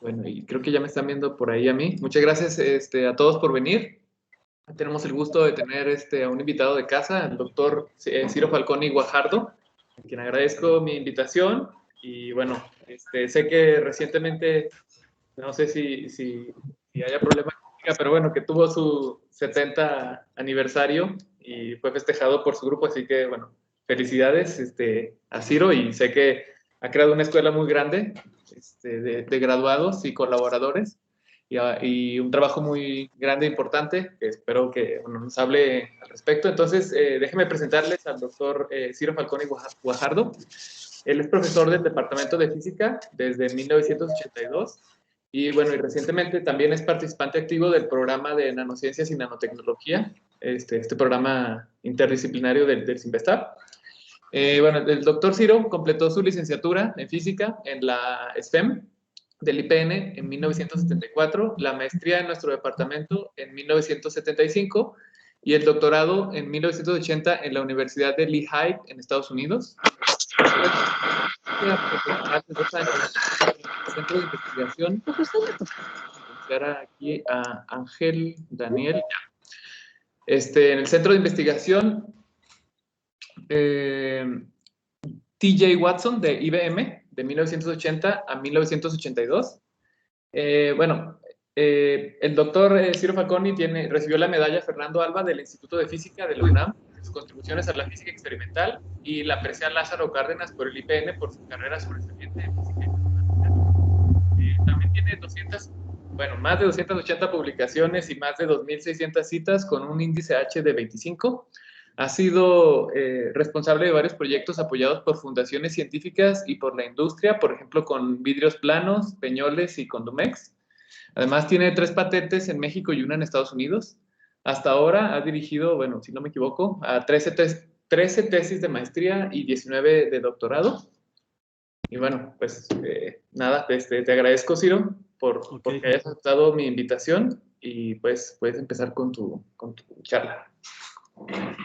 Bueno, y creo que ya me están viendo por ahí a mí. Muchas gracias a todos por venir. Tenemos el gusto de tener a un invitado de casa, el doctor Ciro Falconi Guajardo, a quien agradezco mi invitación. Y bueno, sé que recientemente, no sé si haya problema, pero bueno, que tuvo su 70 aniversario y fue festejado por su grupo, así que bueno, felicidades a Ciro, y sé que ha creado una escuela muy grande de graduados y colaboradores, y un trabajo muy grande e importante, que espero que bueno, nos hable al respecto. Entonces, déjenme presentarles al doctor Ciro Falconi Guajardo. Él es profesor del Departamento de Física desde 1982 y bueno, y recientemente también es participante activo del programa de nanociencias y nanotecnología, este programa interdisciplinario del CIMBESTAB. Bueno, el doctor Ciro completó su licenciatura en física en la SFEM del IPN en 1974, la maestría en nuestro departamento en 1975 y el doctorado en 1980 en la Universidad de Lehigh en Estados Unidos. Profesional de 2 años en el Centro de Investigación. Aquí a Ángel Daniel. En el Centro de Investigación TJ Watson de IBM de 1980 a 1982. Bueno, el doctor Ciro Falconi recibió la medalla Fernando Alba del Instituto de Física de la UNAM por sus contribuciones a la física experimental y la presea Lázaro Cárdenas por el IPN por su carrera sobresaliente en física y matemáticas. También tiene más de 280 publicaciones y más de 2.600 citas con un índice H de 25. Ha sido responsable de varios proyectos apoyados por fundaciones científicas y por la industria, por ejemplo, con Vidrios Planos, Peñoles y Condumex. Además, tiene 3 patentes en México y una en Estados Unidos. Hasta ahora ha dirigido, bueno, si no me equivoco, a 13 tesis de maestría y 19 de doctorado. Y bueno, pues nada, te agradezco, Ciro, porque hayas aceptado mi invitación y pues puedes empezar con tu charla.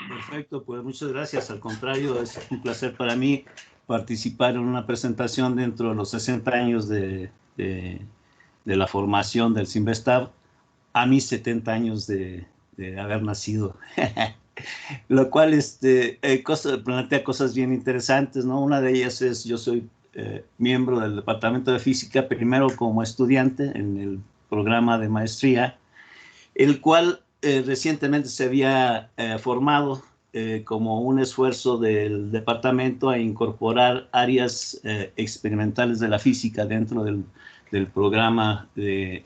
Perfecto, pues muchas gracias. Al contrario, es un placer para mí participar en una presentación dentro de los 60 años de la formación del CIMBESTAB, a mis 70 años de haber nacido. Lo cual plantea cosas bien interesantes, ¿no? Una de ellas es, yo soy miembro del Departamento de Física, primero como estudiante en el programa de maestría, el cual recientemente se había formado como un esfuerzo del departamento a incorporar áreas experimentales de la física dentro del programa de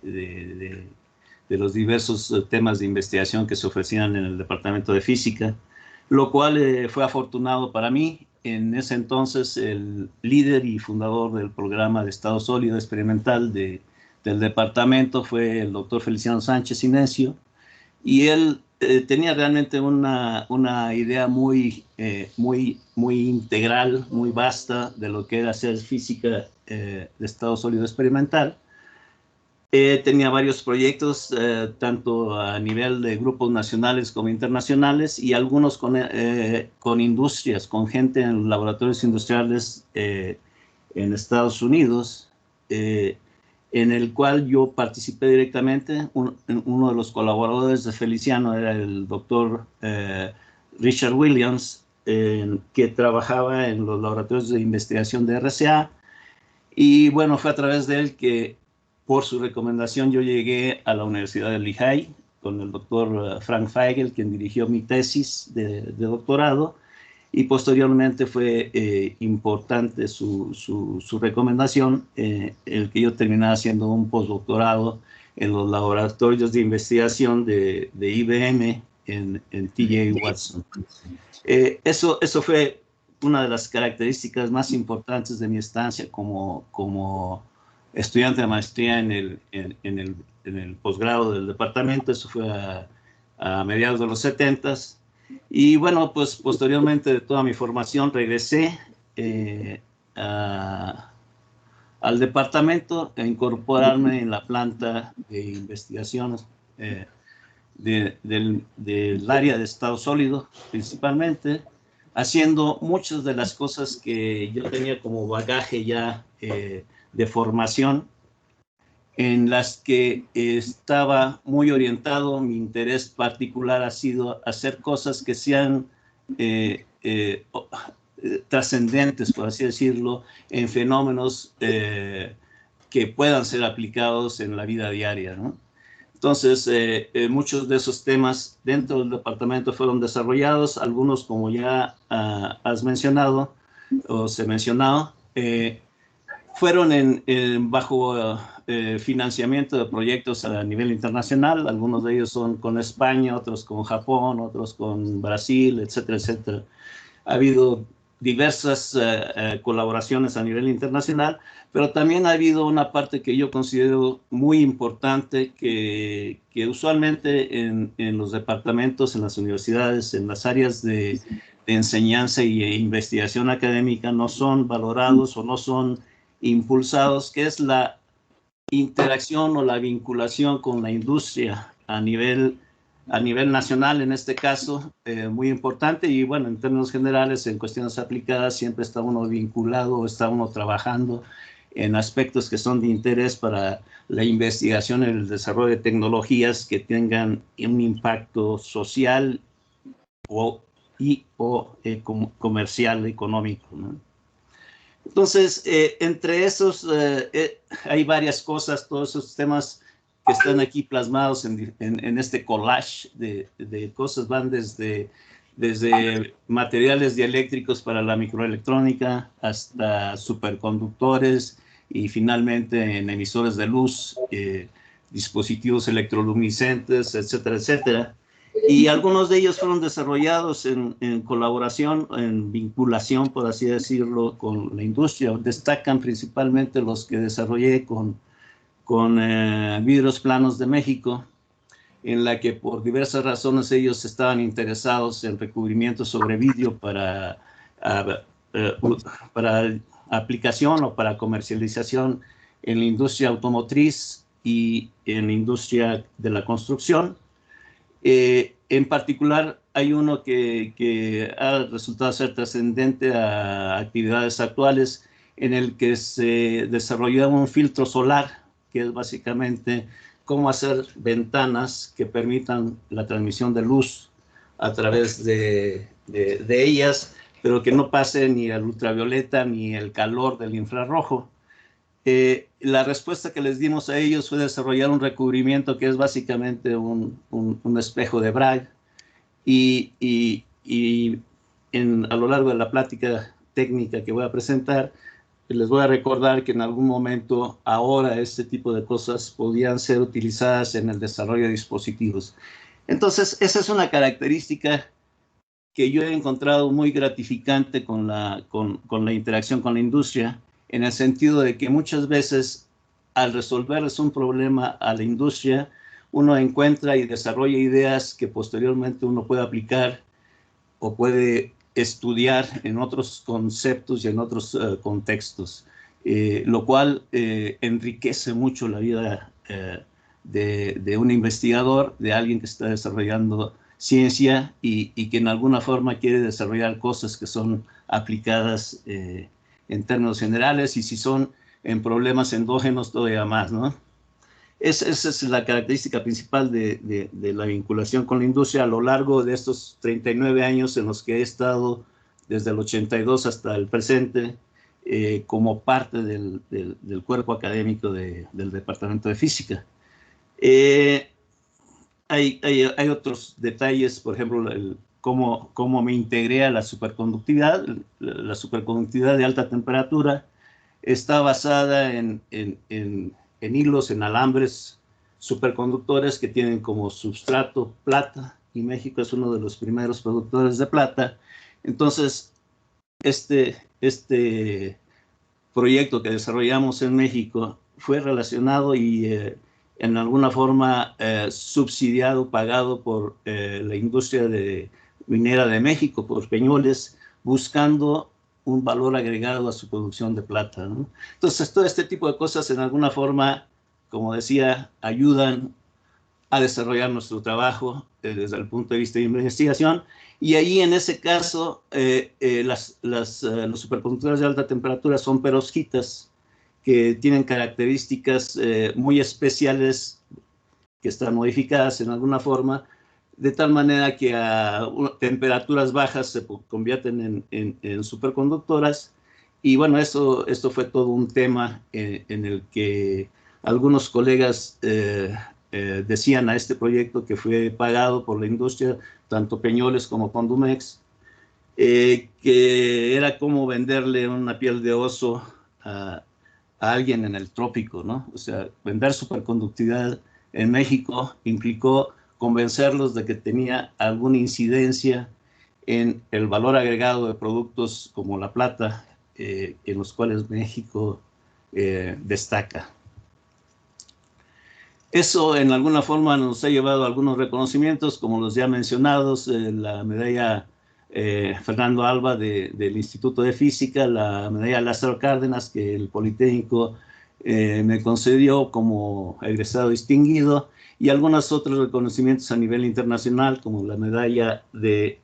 los diversos temas de investigación que se ofrecían en el Departamento de Física, lo cual fue afortunado para mí. En ese entonces, el líder y fundador del programa de estado sólido experimental del departamento fue el doctor Feliciano Sánchez Inesio, y él tenía realmente una idea muy integral, muy vasta de lo que era hacer física de estado sólido experimental. Tenía varios proyectos, tanto a nivel de grupos nacionales como internacionales, y algunos con industrias, con gente en laboratorios industriales en Estados Unidos, en el cual yo participé directamente. Uno de los colaboradores de Feliciano era el doctor Richard Williams, que trabajaba en los laboratorios de investigación de RCA, y bueno, fue a través de él que, por su recomendación, yo llegué a la Universidad de Lehigh con el doctor Frank Feigl, quien dirigió mi tesis de doctorado, y posteriormente fue importante su recomendación, el que yo terminara haciendo un postdoctorado en los laboratorios de investigación de IBM en TJ Watson. Eso fue una de las características más importantes de mi estancia como estudiante de maestría en el posgrado del departamento. Eso fue a mediados de los 70s. Y bueno, pues posteriormente de toda mi formación regresé al departamento a incorporarme en la planta de investigaciones del área de estado sólido, principalmente, haciendo muchas de las cosas que yo tenía como bagaje ya de formación, en las que estaba muy orientado. Mi interés particular ha sido hacer cosas que sean trascendentes, por así decirlo, en fenómenos que puedan ser aplicados en la vida diaria, ¿no? Entonces, muchos de esos temas dentro del departamento fueron desarrollados, algunos como ya has mencionado o se mencionado, fueron bajo financiamiento de proyectos a nivel internacional. Algunos de ellos son con España, otros con Japón, otros con Brasil, etcétera, etcétera. Ha habido diversas colaboraciones a nivel internacional, pero también ha habido una parte que yo considero muy importante que usualmente en los departamentos, en las universidades, en las áreas de enseñanza e investigación académica no son valorados o no son impulsados, que es la interacción o la vinculación con la industria a nivel nacional, en este caso, muy importante. Y bueno, en términos generales, en cuestiones aplicadas, siempre está uno vinculado o está uno trabajando en aspectos que son de interés para la investigación y el desarrollo de tecnologías que tengan un impacto social o comercial, económico, ¿no? Entonces, entre esos hay varias cosas, todos esos temas que están aquí plasmados en este collage de cosas. Van desde materiales dieléctricos para la microelectrónica hasta superconductores y finalmente en emisores de luz, dispositivos electroluminiscentes, etcétera, etcétera. Y algunos de ellos fueron desarrollados en colaboración, en vinculación, por así decirlo, con la industria. Destacan principalmente los que desarrollé con Vidrios Planos de México, en la que por diversas razones ellos estaban interesados en recubrimientos sobre vidrio para aplicación o para comercialización en la industria automotriz y en la industria de la construcción. En particular, hay uno que ha resultado ser trascendente a actividades actuales, en el que se desarrolló un filtro solar, que es básicamente cómo hacer ventanas que permitan la transmisión de luz a través de ellas, pero que no pase ni el ultravioleta ni el calor del infrarrojo. La respuesta que les dimos a ellos fue desarrollar un recubrimiento que es básicamente un espejo de Bragg, y a lo largo de la plática técnica que voy a presentar, les voy a recordar que en algún momento ahora este tipo de cosas podían ser utilizadas en el desarrollo de dispositivos. Entonces, esa es una característica que yo he encontrado muy gratificante con la interacción con la industria, en el sentido de que muchas veces al resolverles un problema a la industria, uno encuentra y desarrolla ideas que posteriormente uno puede aplicar o puede estudiar en otros conceptos y en otros contextos, lo cual enriquece mucho la vida de un investigador, de alguien que está desarrollando ciencia y que en alguna forma quiere desarrollar cosas que son aplicadas en términos generales, y si son en problemas endógenos todavía más, ¿no? Esa es la característica principal de la vinculación con la industria a lo largo de estos 39 años en los que he estado desde el 82 hasta el presente como parte del cuerpo académico del Departamento de Física. Hay otros detalles, por ejemplo, cómo me integré a la superconductividad. La superconductividad de alta temperatura está basada en hilos, en alambres superconductores que tienen como substrato plata, y México es uno de los primeros productores de plata. Entonces, este proyecto que desarrollamos en México fue relacionado y en alguna forma subsidiado, pagado por la industria minera de México, por Peñoles, buscando un valor agregado a su producción de plata, ¿no? Entonces, todo este tipo de cosas en alguna forma, como decía, ayudan a desarrollar nuestro trabajo desde el punto de vista de investigación. Y ahí, en ese caso, los superconductores de alta temperatura son perovskitas, que tienen características muy especiales que están modificadas en alguna forma, de tal manera que a temperaturas bajas se convierten en superconductoras. Y bueno, esto fue todo un tema en el que algunos colegas decían a este proyecto, que fue pagado por la industria, tanto Peñoles como Condumex, que era como venderle una piel de oso a alguien en el trópico, ¿no? O sea, vender superconductividad en México implicó convencerlos de que tenía alguna incidencia en el valor agregado de productos como la plata, en los cuales México destaca. Eso en alguna forma nos ha llevado a algunos reconocimientos, como los ya mencionados, la medalla Fernando Alba del Instituto de Física, la medalla Lázaro Cárdenas, que el Politécnico me concedió como egresado distinguido, y algunos otros reconocimientos a nivel internacional, como la medalla de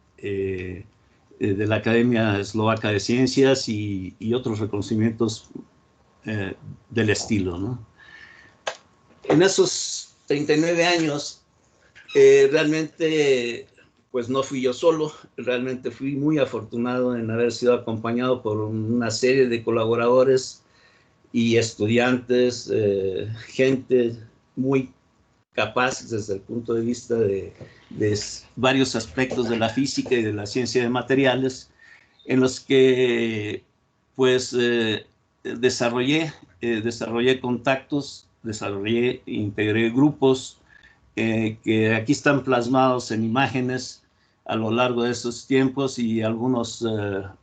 la Academia Eslovaca de Ciencias y otros reconocimientos del estilo, ¿no? En esos 39 años, realmente, pues no fui yo solo, realmente fui muy afortunado en haber sido acompañado por una serie de colaboradores y estudiantes, gente muy capaz desde el punto de vista de varios aspectos de la física y de la ciencia de materiales, en los que pues desarrollé contactos, integré grupos que aquí están plasmados en imágenes a lo largo de estos tiempos, y algunos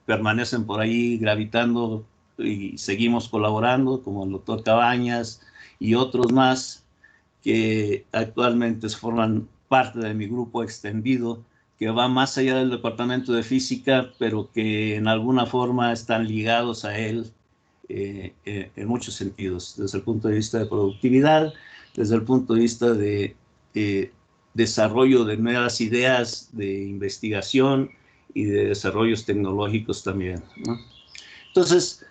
permanecen por ahí gravitando y seguimos colaborando, como el doctor Cabañas y otros más, que actualmente forman parte de mi grupo extendido, que va más allá del departamento de física, pero que en alguna forma están ligados a él en muchos sentidos, desde el punto de vista de productividad, desde el punto de vista de desarrollo de nuevas ideas, de investigación y de desarrollos tecnológicos también, ¿no? Entonces,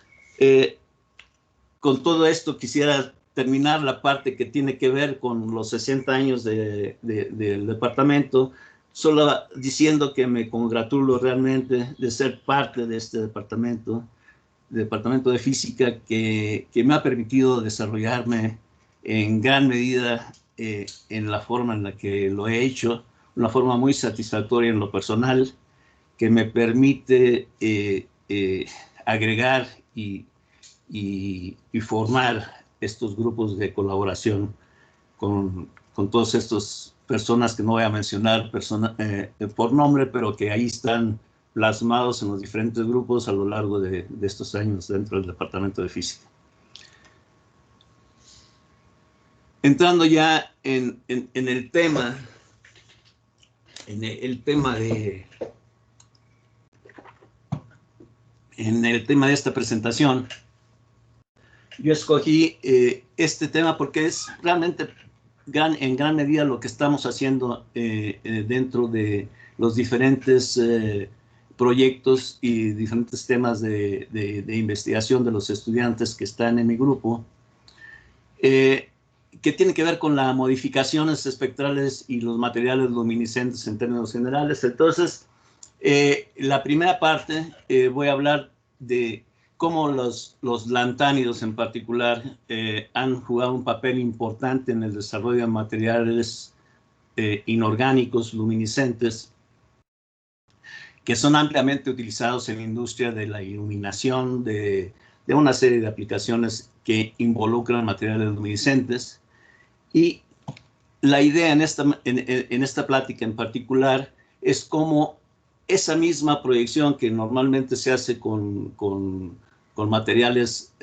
con todo esto quisiera terminar la parte que tiene que ver con los 60 años del departamento, solo diciendo que me congratulo realmente de ser parte de este departamento de física, que me ha permitido desarrollarme en gran medida en la forma en la que lo he hecho, una forma muy satisfactoria en lo personal, que me permite agregar y formar estos grupos de colaboración con todas estas personas que no voy a mencionar por nombre, pero que ahí están plasmados en los diferentes grupos a lo largo de estos años dentro del Departamento de Física. Entrando ya en el tema, de esta presentación, yo escogí este tema porque es realmente en gran medida lo que estamos haciendo dentro de los diferentes proyectos y diferentes temas de investigación de los estudiantes que están en mi grupo, que tiene que ver con las modificaciones espectrales y los materiales luminiscentes en términos generales. Entonces, la primera parte voy a hablar de cómo los lantánidos en particular han jugado un papel importante en el desarrollo de materiales inorgánicos luminiscentes, que son ampliamente utilizados en la industria de la iluminación, de una serie de aplicaciones que involucran materiales luminiscentes. Y la idea en esta plática en particular es cómo esa misma proyección que normalmente se hace con materiales,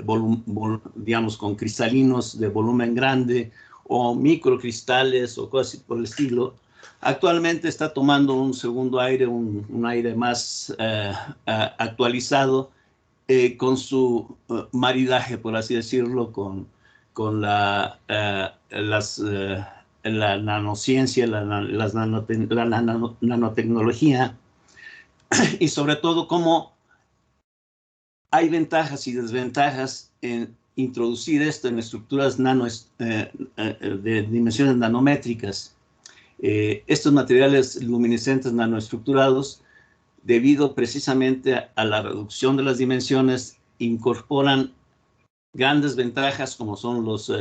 digamos, con cristalinos de volumen grande o microcristales o cosas por el estilo, actualmente está tomando un segundo aire, un aire más actualizado, con su maridaje, por así decirlo, con la nanociencia, la nanotecnología, y sobre todo cómo hay ventajas y desventajas en introducir esto en estructuras de dimensiones nanométricas. Estos materiales luminiscentes nanoestructurados, debido precisamente a la reducción de las dimensiones, incorporan grandes ventajas como son los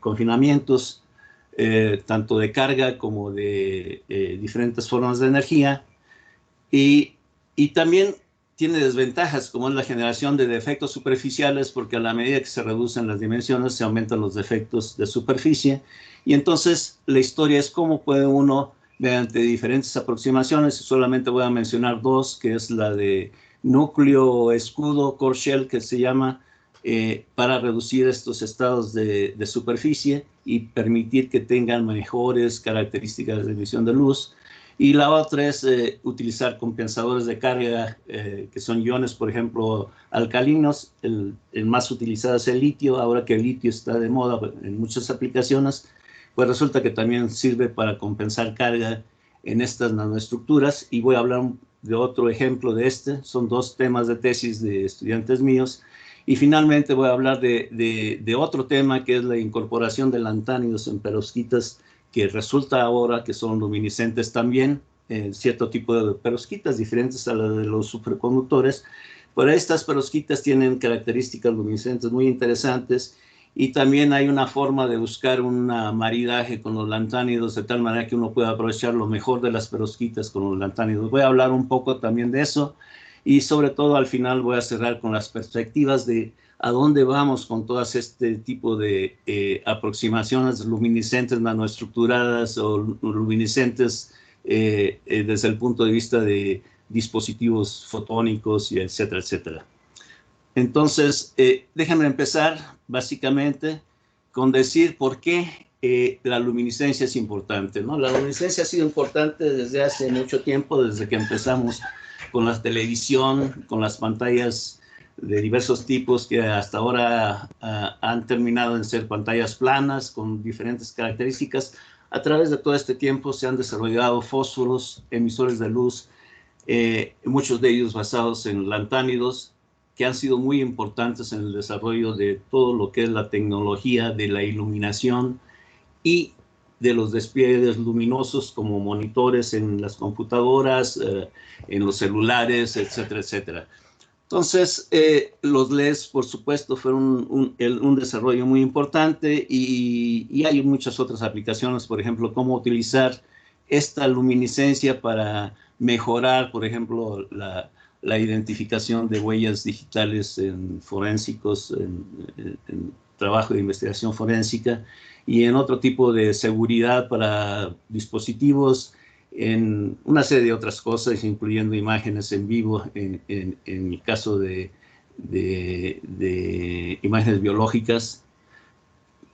confinamientos, tanto de carga como de diferentes formas de energía, y también tiene desventajas como es la generación de defectos superficiales, porque a la medida que se reducen las dimensiones se aumentan los defectos de superficie, y entonces la historia es cómo puede uno, mediante diferentes aproximaciones, solamente voy a mencionar dos, que es la de núcleo escudo, core shell, que se llama, para reducir estos estados de superficie y permitir que tengan mejores características de emisión de luz. Y la otra es utilizar compensadores de carga, que son iones, por ejemplo, alcalinos. El más utilizado es el litio. Ahora que el litio está de moda en muchas aplicaciones, pues resulta que también sirve para compensar carga en estas nanoestructuras. Y voy a hablar de otro ejemplo de este. Son dos temas de tesis de estudiantes míos. Y finalmente voy a hablar de otro tema, que es la incorporación de lantánidos en perovskitas, que resulta ahora que son luminiscentes también, cierto tipo de perovskitas diferentes a las de los superconductores, pero estas perovskitas tienen características luminiscentes muy interesantes, y también hay una forma de buscar un maridaje con los lantánidos de tal manera que uno pueda aprovechar lo mejor de las perovskitas con los lantánidos. Voy a hablar un poco también de eso, y sobre todo al final voy a cerrar con las perspectivas de a dónde vamos con todas este tipo de aproximaciones luminiscentes nanoestructuradas o luminiscentes desde el punto de vista de dispositivos fotónicos, y etcétera, etcétera. Entonces, déjenme empezar básicamente con decir por qué la luminiscencia es importante, ¿no? La luminiscencia ha sido importante desde hace mucho tiempo, desde que empezamos con la televisión, con las pantallas de diversos tipos que hasta ahora han terminado en ser pantallas planas con diferentes características. A través de todo este tiempo se han desarrollado fósforos, emisores de luz, muchos de ellos basados en lantánidos, que han sido muy importantes en el desarrollo de todo lo que es la tecnología de la iluminación y de los despliegues luminosos como monitores en las computadoras, en los celulares, etcétera, etcétera. Entonces, los LEDs, por supuesto, fueron un desarrollo muy importante, y hay muchas otras aplicaciones, por ejemplo, cómo utilizar esta luminiscencia para mejorar, por ejemplo, la identificación de huellas digitales en forensicos, en trabajo de investigación forénsica, y en otro tipo de seguridad para dispositivos, en una serie de otras cosas, incluyendo imágenes en vivo, en el caso de imágenes biológicas,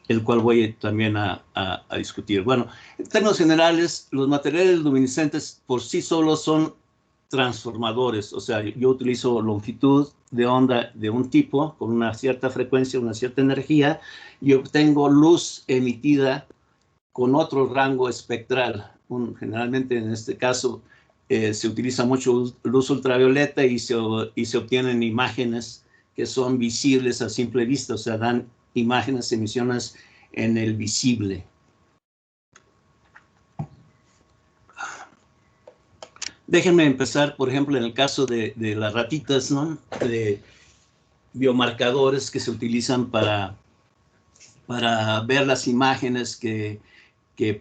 el cual voy también a discutir. Bueno, en términos generales, los materiales luminiscentes por sí solos son transformadores. O sea, yo utilizo longitud de onda de un tipo con una cierta frecuencia, una cierta energía, y obtengo luz emitida con otro rango espectral. Generalmente en este caso se utiliza mucho luz ultravioleta, y se obtienen imágenes que son visibles a simple vista, o sea, dan imágenes, emisiones en el visible. Déjenme empezar, por ejemplo, en el caso de las ratitas, ¿no? De biomarcadores que se utilizan para ver las imágenes que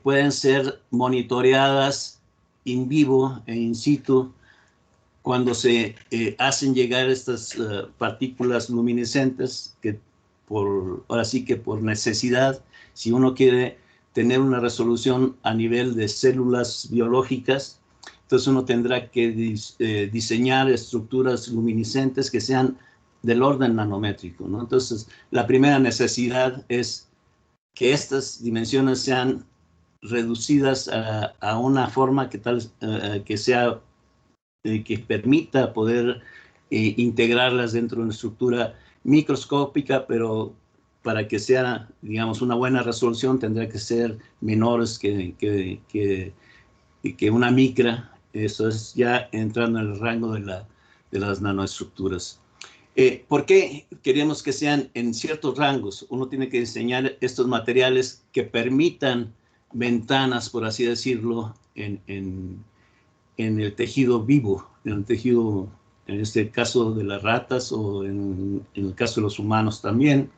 pueden ser monitoreadas in vivo e in situ cuando se hacen llegar estas partículas luminiscentes, que ahora sí que por necesidad, si uno quiere tener una resolución a nivel de células biológicas, entonces uno tendrá que diseñar estructuras luminiscentes que sean del orden nanométrico, ¿no? Entonces, la primera necesidad es que estas dimensiones sean reducidas a una forma que permita poder integrarlas dentro de una estructura microscópica, pero para que sea, digamos, una buena resolución tendrá que ser menores que una micra. Eso es ya entrando en el rango de las nanoestructuras. ¿Por qué queremos que sean en ciertos rangos? Uno tiene que diseñar estos materiales que permitan ventanas, por así decirlo, en el tejido vivo, en el tejido, en este caso de las ratas o en el caso de los humanos también.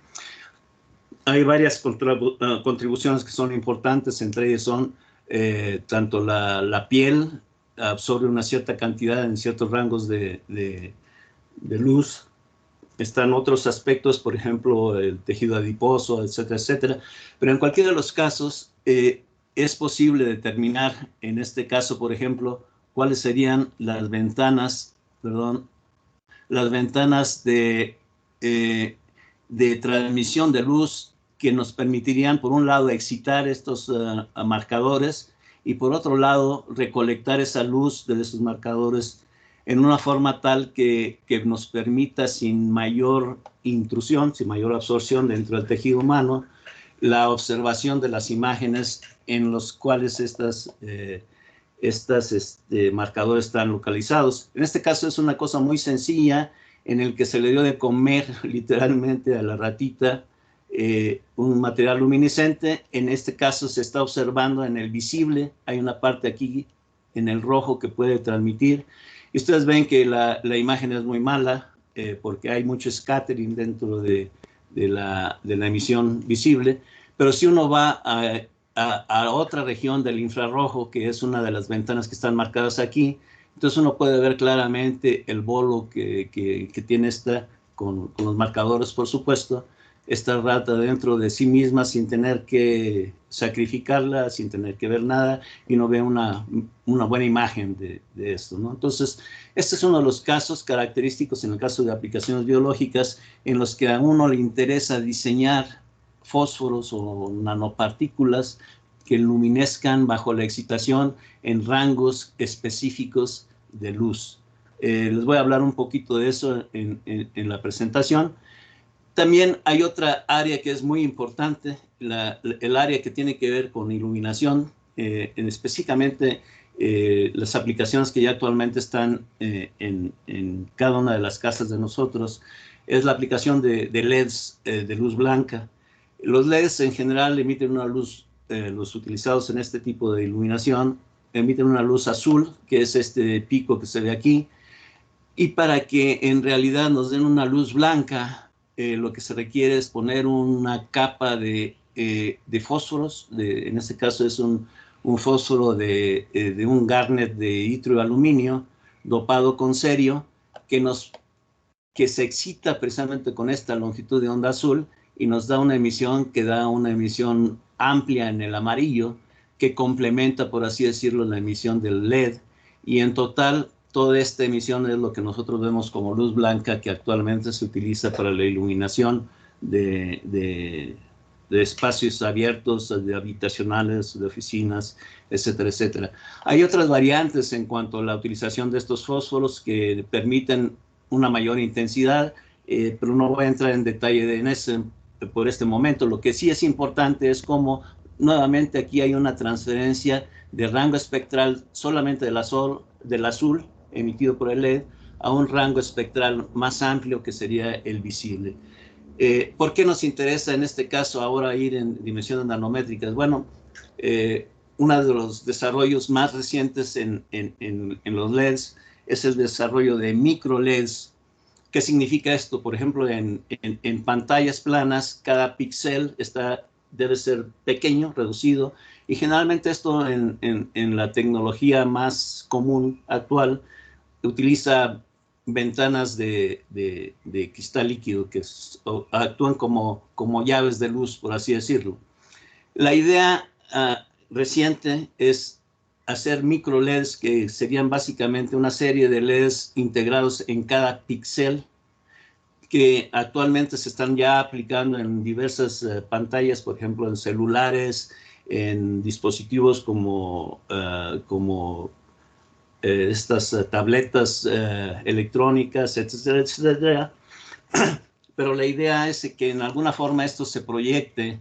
Hay varias contribuciones que son importantes, entre ellas son tanto la piel absorbe una cierta cantidad en ciertos rangos de luz. Están otros aspectos, por ejemplo, el tejido adiposo, etcétera, etcétera. Pero en cualquiera de los casos, es posible determinar, en este caso, por ejemplo, cuáles serían las ventanas, perdón, las ventanas de transmisión de luz que nos permitirían, por un lado, excitar estos marcadores y, por otro lado, recolectar esa luz de esos marcadores en una forma tal que nos permita, sin mayor intrusión, sin mayor absorción dentro del tejido humano, la observación de las imágenes en los cuales estas marcadores están localizados. En este caso es una cosa muy sencilla, en el que se le dio de comer literalmente a la ratita un material luminiscente. En este caso se está observando en el visible, hay una parte aquí en el rojo que puede transmitir. Y ustedes ven que la imagen es muy mala porque hay mucho scattering dentro de la emisión visible, pero si uno va a otra región del infrarrojo, que es una de las ventanas que están marcadas aquí, entonces uno puede ver claramente el bolo que tiene esta, con los marcadores, por supuesto, esta rata dentro de sí misma sin tener que sacrificarla, sin tener que ver nada, y uno ve una buena imagen de esto, ¿no? Entonces, este es uno de los casos característicos en el caso de aplicaciones biológicas en los que a uno le interesa diseñar fósforos o nanopartículas que luminescan bajo la excitación en rangos específicos de luz. Les voy a hablar un poquito de eso en la presentación. También hay otra área que es muy importante, el área que tiene que ver con iluminación, específicamente las aplicaciones que ya actualmente están en cada una de las casas de nosotros, es la aplicación de LEDs de luz blanca. Los LEDs en general emiten una luz, los utilizados en este tipo de iluminación, emiten una luz azul, que es este pico que se ve aquí, y para que en realidad nos den una luz blanca, lo que se requiere es poner una capa de fósforos, en este caso es un fósforo de un garnet de itrio aluminio dopado con cerio, que se excita precisamente con esta longitud de onda azul y nos da una emisión que da una emisión amplia en el amarillo, que complementa, por así decirlo, la emisión del LED, y en total toda esta emisión es lo que nosotros vemos como luz blanca, que actualmente se utiliza para la iluminación de espacios abiertos, de habitacionales, de oficinas, etcétera, etcétera. Hay otras variantes en cuanto a la utilización de estos fósforos que permiten una mayor intensidad, pero no voy a entrar en detalle por este momento. Lo que sí es importante es cómo nuevamente aquí hay una transferencia de rango espectral solamente del azul emitido por el LED a un rango espectral más amplio que sería el visible. ¿Por qué nos interesa en este caso ahora ir en dimensiones nanométricas? Bueno, uno de los desarrollos más recientes en los LEDs es el desarrollo de micro LEDs. ¿Qué significa esto? Por ejemplo, en pantallas planas, cada píxel debe ser pequeño, reducido, y generalmente esto en la tecnología más común actual utiliza ventanas de cristal líquido que actúan como llaves de luz, por así decirlo. La idea reciente es hacer micro LEDs, que serían básicamente una serie de LEDs integrados en cada píxel, que actualmente se están ya aplicando en diversas pantallas, por ejemplo, en celulares, en dispositivos como estas tabletas electrónicas, etcétera, etcétera. Pero la idea es que en alguna forma esto se proyecte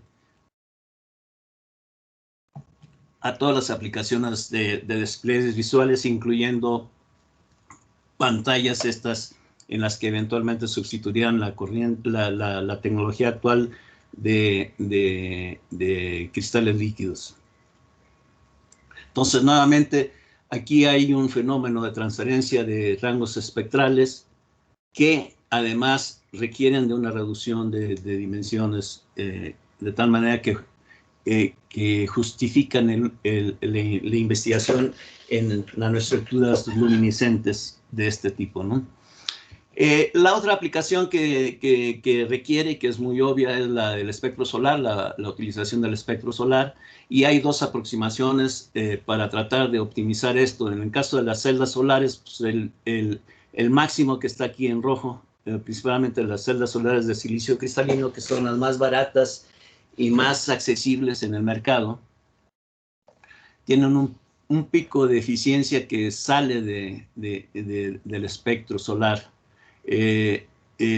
a todas las aplicaciones de despliegues visuales, incluyendo pantallas estas en las que eventualmente sustituirían la tecnología actual de cristales líquidos. Entonces, nuevamente, aquí hay un fenómeno de transferencia de rangos espectrales que además requieren de una reducción de dimensiones de tal manera que justifican la investigación en nanoestructuras luminiscentes de este tipo, ¿no? La otra aplicación que requiere, que es muy obvia, es la del espectro solar, la utilización del espectro solar, y hay dos aproximaciones para tratar de optimizar esto. En el caso de las celdas solares, pues el máximo que está aquí en rojo, principalmente las celdas solares de silicio cristalino, que son las más baratas y más accesibles en el mercado, tienen un pico de eficiencia que sale del espectro solar. El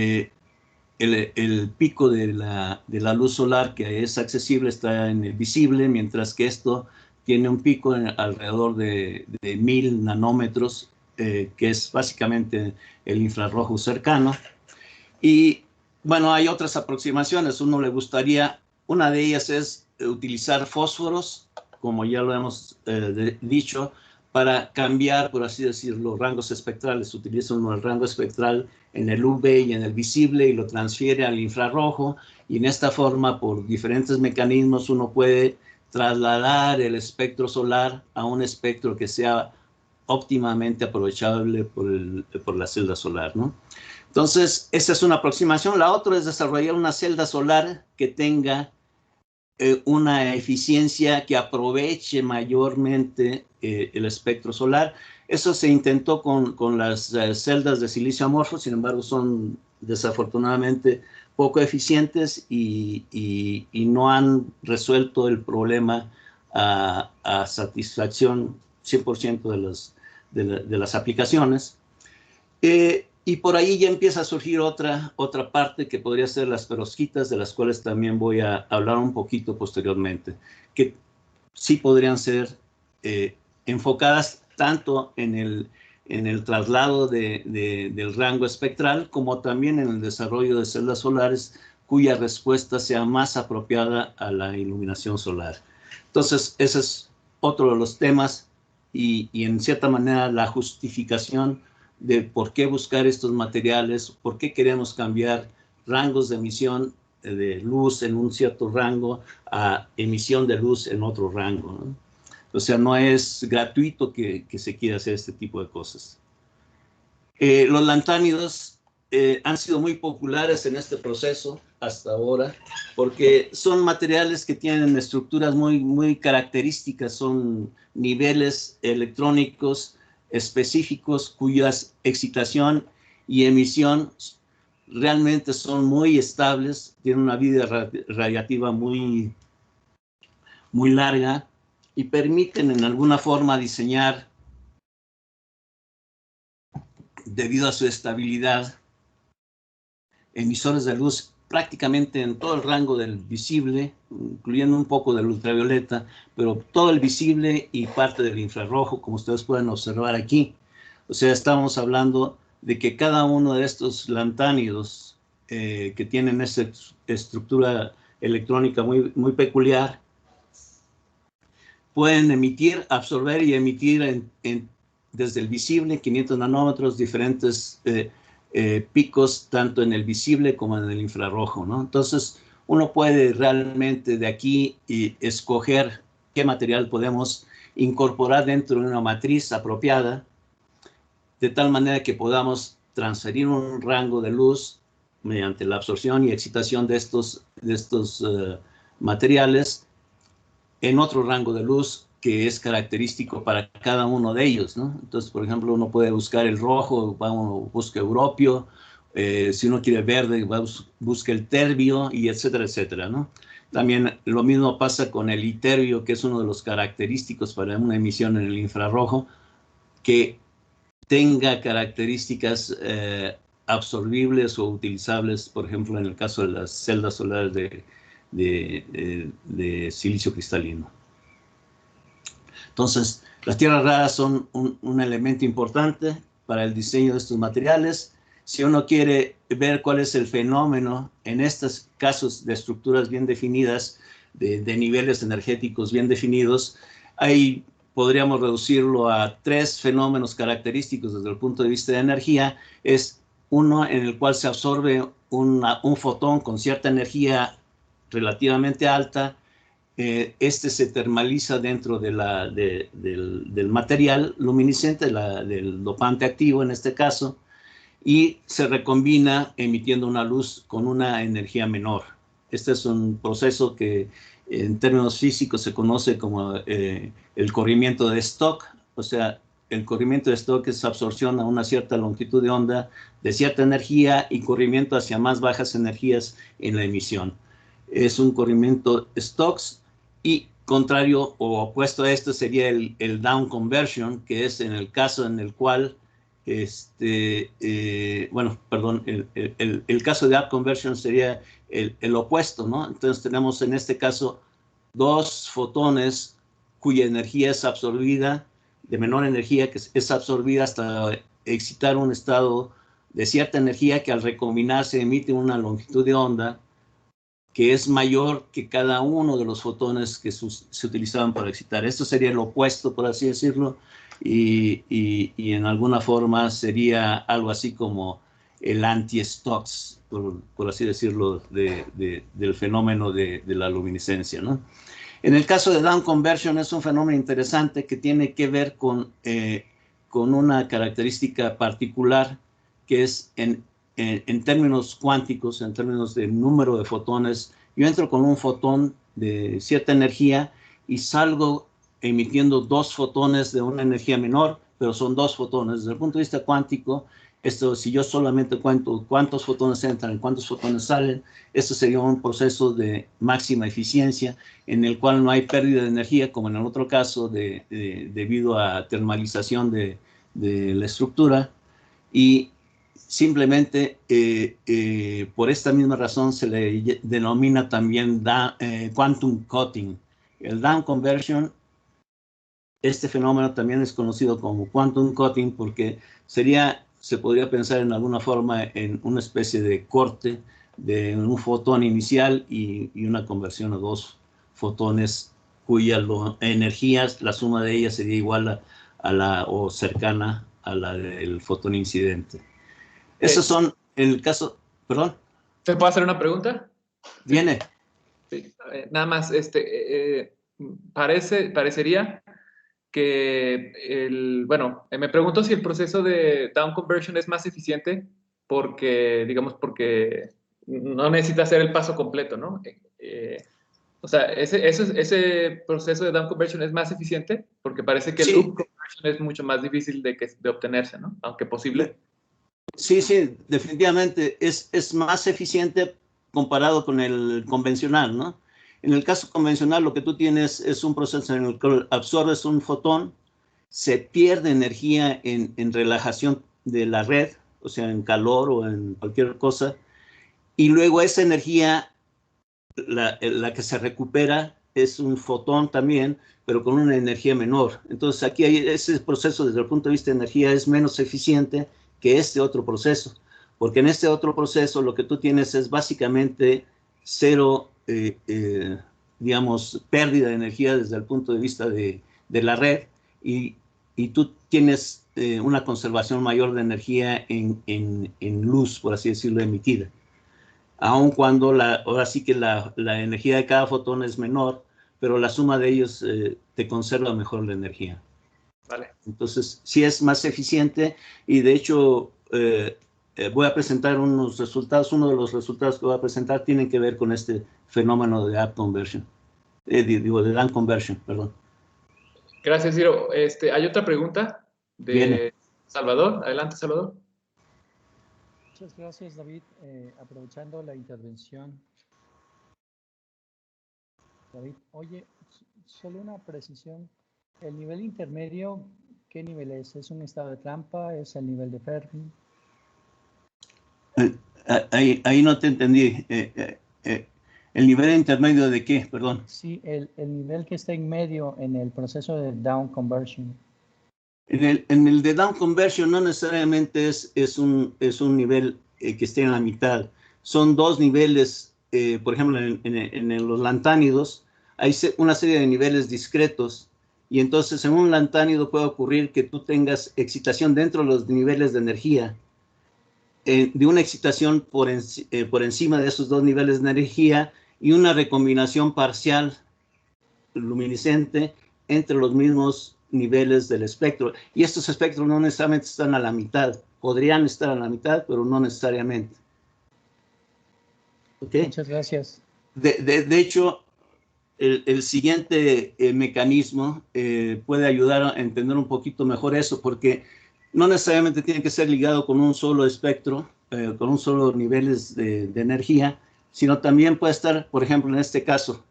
pico de la luz solar que es accesible está en el visible, mientras que esto tiene un pico alrededor de 1000 nanómetros, que es básicamente el infrarrojo cercano. Y bueno, hay otras aproximaciones. Una de ellas es utilizar fósforos, como ya lo hemos dicho, para cambiar, por así decirlo, rangos espectrales. Utiliza uno el rango espectral en el UV y en el visible y lo transfiere al infrarrojo, y en esta forma, por diferentes mecanismos, uno puede trasladar el espectro solar a un espectro que sea óptimamente aprovechable por la celda solar, ¿no? Entonces, esa es una aproximación. La otra es desarrollar una celda solar que tenga una eficiencia que aproveche mayormente el espectro solar. Eso se intentó con las celdas de silicio amorfo, sin embargo son desafortunadamente poco eficientes y no han resuelto el problema a satisfacción 100% de las aplicaciones. Y por ahí ya empieza a surgir otra parte que podría ser las perovskitas, de las cuales también voy a hablar un poquito posteriormente, que sí podrían ser enfocadas tanto en el traslado del rango espectral, como también en el desarrollo de celdas solares cuya respuesta sea más apropiada a la iluminación solar. Entonces, ese es otro de los temas y en cierta manera la justificación de por qué buscar estos materiales, por qué queremos cambiar rangos de emisión de luz en un cierto rango a emisión de luz en otro rango, ¿no? O sea, no es gratuito que se quiera hacer este tipo de cosas. Los lantánidos han sido muy populares en este proceso hasta ahora, porque son materiales que tienen estructuras muy características, son niveles electrónicos específicos cuyas excitación y emisión realmente son muy estables, tienen una vida radiativa muy larga y permiten en alguna forma diseñar, debido a su estabilidad, emisores de luz prácticamente en todo el rango del visible, incluyendo un poco del ultravioleta, pero todo el visible y parte del infrarrojo, como ustedes pueden observar aquí. O sea, estamos hablando de que cada uno de estos lantánidos que tienen esa estructura electrónica muy peculiar, pueden absorber y emitir desde el visible, 500 nanómetros, diferentes picos, tanto en el visible como en el infrarrojo, ¿no? Entonces, uno puede realmente de aquí escoger qué material podemos incorporar dentro de una matriz apropiada, de tal manera que podamos transferir un rango de luz mediante la absorción y excitación de estos materiales en otro rango de luz que es característico para cada uno de ellos, ¿no? Entonces, por ejemplo, uno puede buscar el rojo, uno busca europio, si uno quiere verde, busca el terbio, y etcétera, etcétera, ¿no? También lo mismo pasa con el iterbio, que es uno de los característicos para una emisión en el infrarrojo, que tenga características absorbibles o utilizables, por ejemplo, en el caso de las celdas solares de silicio cristalino. Entonces, las tierras raras son un elemento importante para el diseño de estos materiales, Si uno quiere ver cuál es el fenómeno en estos casos de estructuras bien definidas, de niveles energéticos bien definidos, ahí podríamos reducirlo a 3 fenómenos característicos desde el punto de vista de energía. Es uno en el cual se absorbe un fotón con cierta energía relativamente alta. Este se termaliza dentro del material luminiscente, del dopante activo en este caso, y se recombina emitiendo una luz con una energía menor. Este es un proceso que en términos físicos se conoce como el corrimiento de Stokes. O sea, el corrimiento de Stokes es absorción a una cierta longitud de onda de cierta energía y corrimiento hacia más bajas energías en la emisión. Es un corrimiento Stokes, y contrario o opuesto a esto sería el down conversion, que es en el caso en el cual bueno, perdón, el caso de up conversion sería el opuesto, ¿no? Entonces tenemos en este caso 2 fotones cuya energía es absorbida, de menor energía, que es absorbida hasta excitar un estado de cierta energía que al recombinarse emite una longitud de onda que es mayor que cada uno de los fotones que se utilizaban para excitar. Esto sería el opuesto, por así decirlo, y en alguna forma sería algo así como el anti-Stokes, por así decirlo, del fenómeno de la luminiscencia, ¿no? En el caso de down conversion es un fenómeno interesante que tiene que ver con una característica particular que es en términos cuánticos, en términos de número de fotones. Yo entro con un fotón de cierta energía y salgo emitiendo 2 fotones de una energía menor, pero son 2 fotones. Desde el punto de vista cuántico, esto, si yo solamente cuento cuántos fotones entran y cuántos fotones salen, esto sería un proceso de máxima eficiencia en el cual no hay pérdida de energía, como en el otro caso, debido a termalización de la estructura. Y simplemente por esta misma razón se le denomina también quantum cutting. El down conversion, este fenómeno también es conocido como quantum cutting porque se podría pensar en alguna forma en una especie de corte de un fotón inicial y una conversión a 2 fotones cuya energía, la suma de ellas sería igual o cercana a la del fotón incidente. Esos son, en el caso, perdón. ¿Te puedo hacer una pregunta? Viene. Sí. Nada más, parecería que bueno, me pregunto si el proceso de down conversion es más eficiente digamos, porque no necesita hacer el paso completo, ¿no? O sea, ese proceso de down conversion es más eficiente porque parece que el Sí, up conversion es mucho más difícil de obtenerse, ¿no? Aunque posible. sí, definitivamente es más eficiente comparado con el convencional, ¿no? En el caso convencional, lo que tú tienes es un proceso en el que absorbes un fotón, se pierde energía en relajación de la red, o sea, en calor o en cualquier cosa, y luego esa energía, la que se recupera, es un fotón también, pero con una energía menor. Entonces, aquí ese proceso, desde el punto de vista de energía, es menos eficiente que este otro proceso, porque en este otro proceso lo que tú tienes es básicamente cero, digamos, pérdida de energía desde el punto de vista de la red, y tú tienes una conservación mayor de energía en luz, por así decirlo, emitida. Aun cuando ahora sí que la energía de cada fotón es menor, pero la suma de ellos te conserva mejor la energía. Vale. Entonces, sí es más eficiente, y de hecho voy a presentar unos resultados. Uno de los resultados que voy a presentar tienen que ver con este fenómeno de up conversion, de down conversion, perdón. Gracias, Ciro. Hay otra pregunta Viene. de Salvador. Adelante, Salvador. Muchas gracias, David. Aprovechando la intervención. David, oye, solo una precisión. ¿El nivel intermedio qué nivel es? ¿Es un estado de trampa? ¿Es el nivel de Fermi? Ahí no te entendí. ¿El nivel intermedio de qué? Perdón. Sí, el nivel que está en medio en el proceso de down conversion. En el de down conversion no necesariamente es un nivel que esté en la mitad. Son dos niveles, por ejemplo, en los lantánidos hay una serie de niveles discretos y entonces en un lantánido puede ocurrir que tú tengas excitación dentro de los niveles de energía, de una excitación por encima de esos dos niveles de energía y una recombinación parcial luminiscente entre los mismos niveles del espectro. Y estos espectros no necesariamente están a la mitad. Podrían estar a la mitad, pero no necesariamente. ¿Okay? Muchas gracias. De hecho, el siguiente mecanismo puede ayudar a entender un poquito mejor eso, porque no necesariamente tiene que ser ligado con un solo espectro, con un solo niveles de energía, sino también puede estar, por ejemplo, en este caso,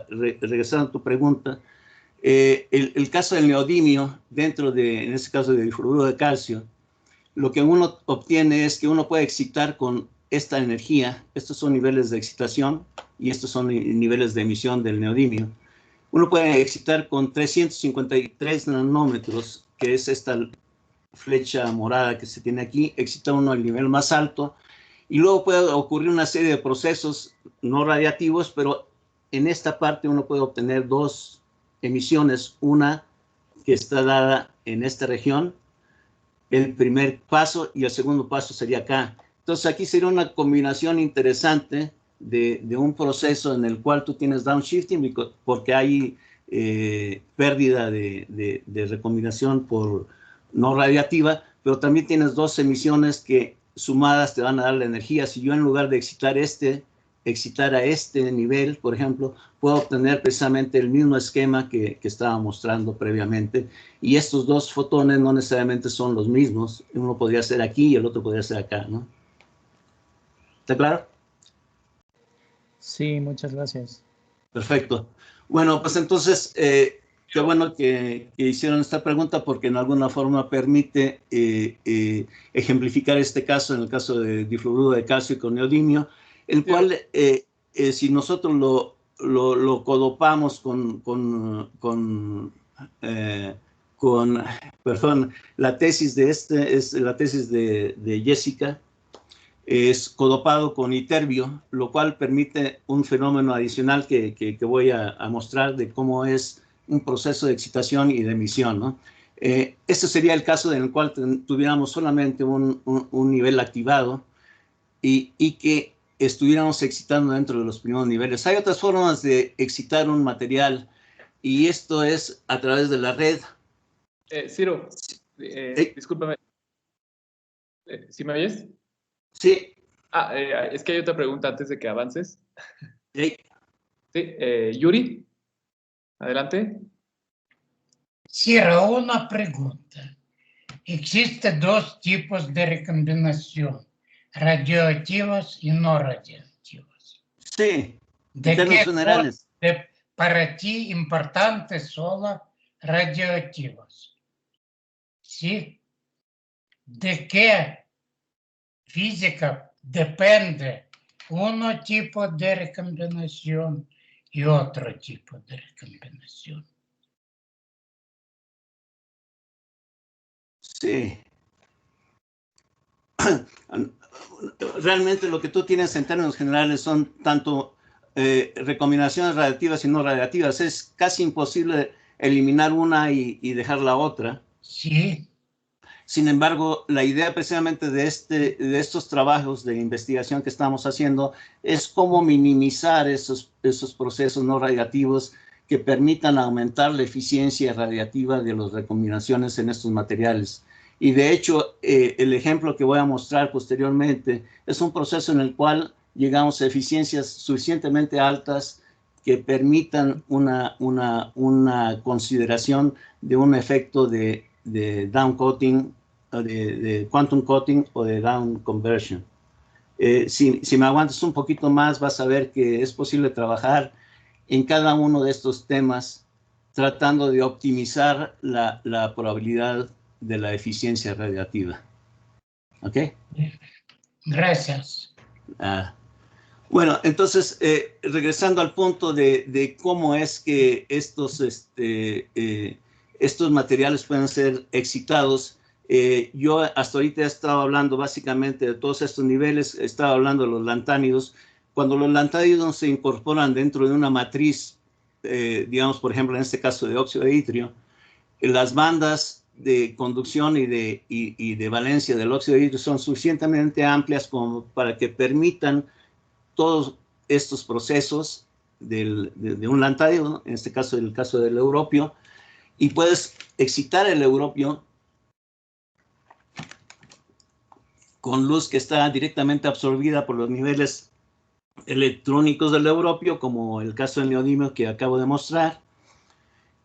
regresando a tu pregunta, el caso del neodimio dentro de, en este caso, de difluoruro de calcio, lo que uno obtiene es que uno puede excitar con esta energía. Estos son niveles de excitación y estos son niveles de emisión del neodimio. Uno puede excitar con 353 nanómetros, que es esta flecha morada que se tiene aquí, excita uno al nivel más alto, y luego puede ocurrir una serie de procesos no radiativos, pero en esta parte uno puede obtener dos emisiones, una que está dada en esta región, el primer paso, y el segundo paso sería acá. Entonces aquí sería una combinación interesante de un proceso en el cual tú tienes downshifting porque hay pérdida de recombinación por no radiativa, pero también tienes dos emisiones que sumadas te van a dar la energía. Si yo en lugar de excitar a este nivel, por ejemplo, puedo obtener precisamente el mismo esquema que estaba mostrando previamente. Y estos dos fotones no necesariamente son los mismos. Uno podría ser aquí y el otro podría ser acá, ¿no? ¿Está claro? Sí, muchas gracias. Perfecto. Bueno, pues entonces, qué bueno que hicieron esta pregunta porque en alguna forma permite ejemplificar este caso, en el caso de difluoruro de calcio con neodimio, el cual, si nosotros lo codopamos perdón, la tesis de es la tesis de Jessica, es codopado con iterbio, lo cual permite un fenómeno adicional que voy a mostrar de cómo es un proceso de excitación y de emisión, ¿no? Este sería el caso en el cual tuviéramos solamente un nivel activado y que estuviéramos excitando dentro de los primeros niveles. Hay otras formas de excitar un material y esto es a través de la red. Ciro, discúlpame. ¿Sí me oyes? Sí. Es que hay otra pregunta antes de que avances. Sí. Sí, Yuri, adelante. Ciro, una pregunta. Existen dos tipos de recombinación, radioactivos y no radioactivos. Sí, ¿De en términos qué generales. para ti importantes solo radioactivos? ¿Sí? ¿De qué física depende uno tipo de recombinación y otro tipo de recombinación? Sí. Realmente lo que tú tienes en términos generales son tanto recombinaciones radiactivas y no radiactivas. Es casi imposible eliminar una y dejar la otra. Sí. Sin embargo, la idea precisamente de estos trabajos de investigación que estamos haciendo es cómo minimizar esos procesos no radiactivos que permitan aumentar la eficiencia radiactiva de las recombinaciones en estos materiales. Y de hecho, el ejemplo que voy a mostrar posteriormente es un proceso en el cual llegamos a eficiencias suficientemente altas que permitan una consideración de un efecto de down coating, de quantum coating o de down conversion. Si me aguantas un poquito más, vas a ver que es posible trabajar en cada uno de estos temas tratando de optimizar la probabilidad de la eficiencia radiactiva. ¿Ok? Gracias. Bueno, entonces, regresando al punto de cómo es que estos estos materiales pueden ser excitados. Yo hasta ahorita he estado hablando básicamente de todos estos niveles, he estado hablando de los lantánidos. Cuando los lantánidos se incorporan dentro de una matriz, digamos, por ejemplo, en este caso de óxido de itrio, las bandas de conducción y de valencia del óxido de itrio son suficientemente amplias como para que permitan todos estos procesos de un lantánido, ¿no? En este caso, el caso del europio, y puedes excitar el europio con luz que está directamente absorbida por los niveles electrónicos del europio, como el caso del neodimio que acabo de mostrar,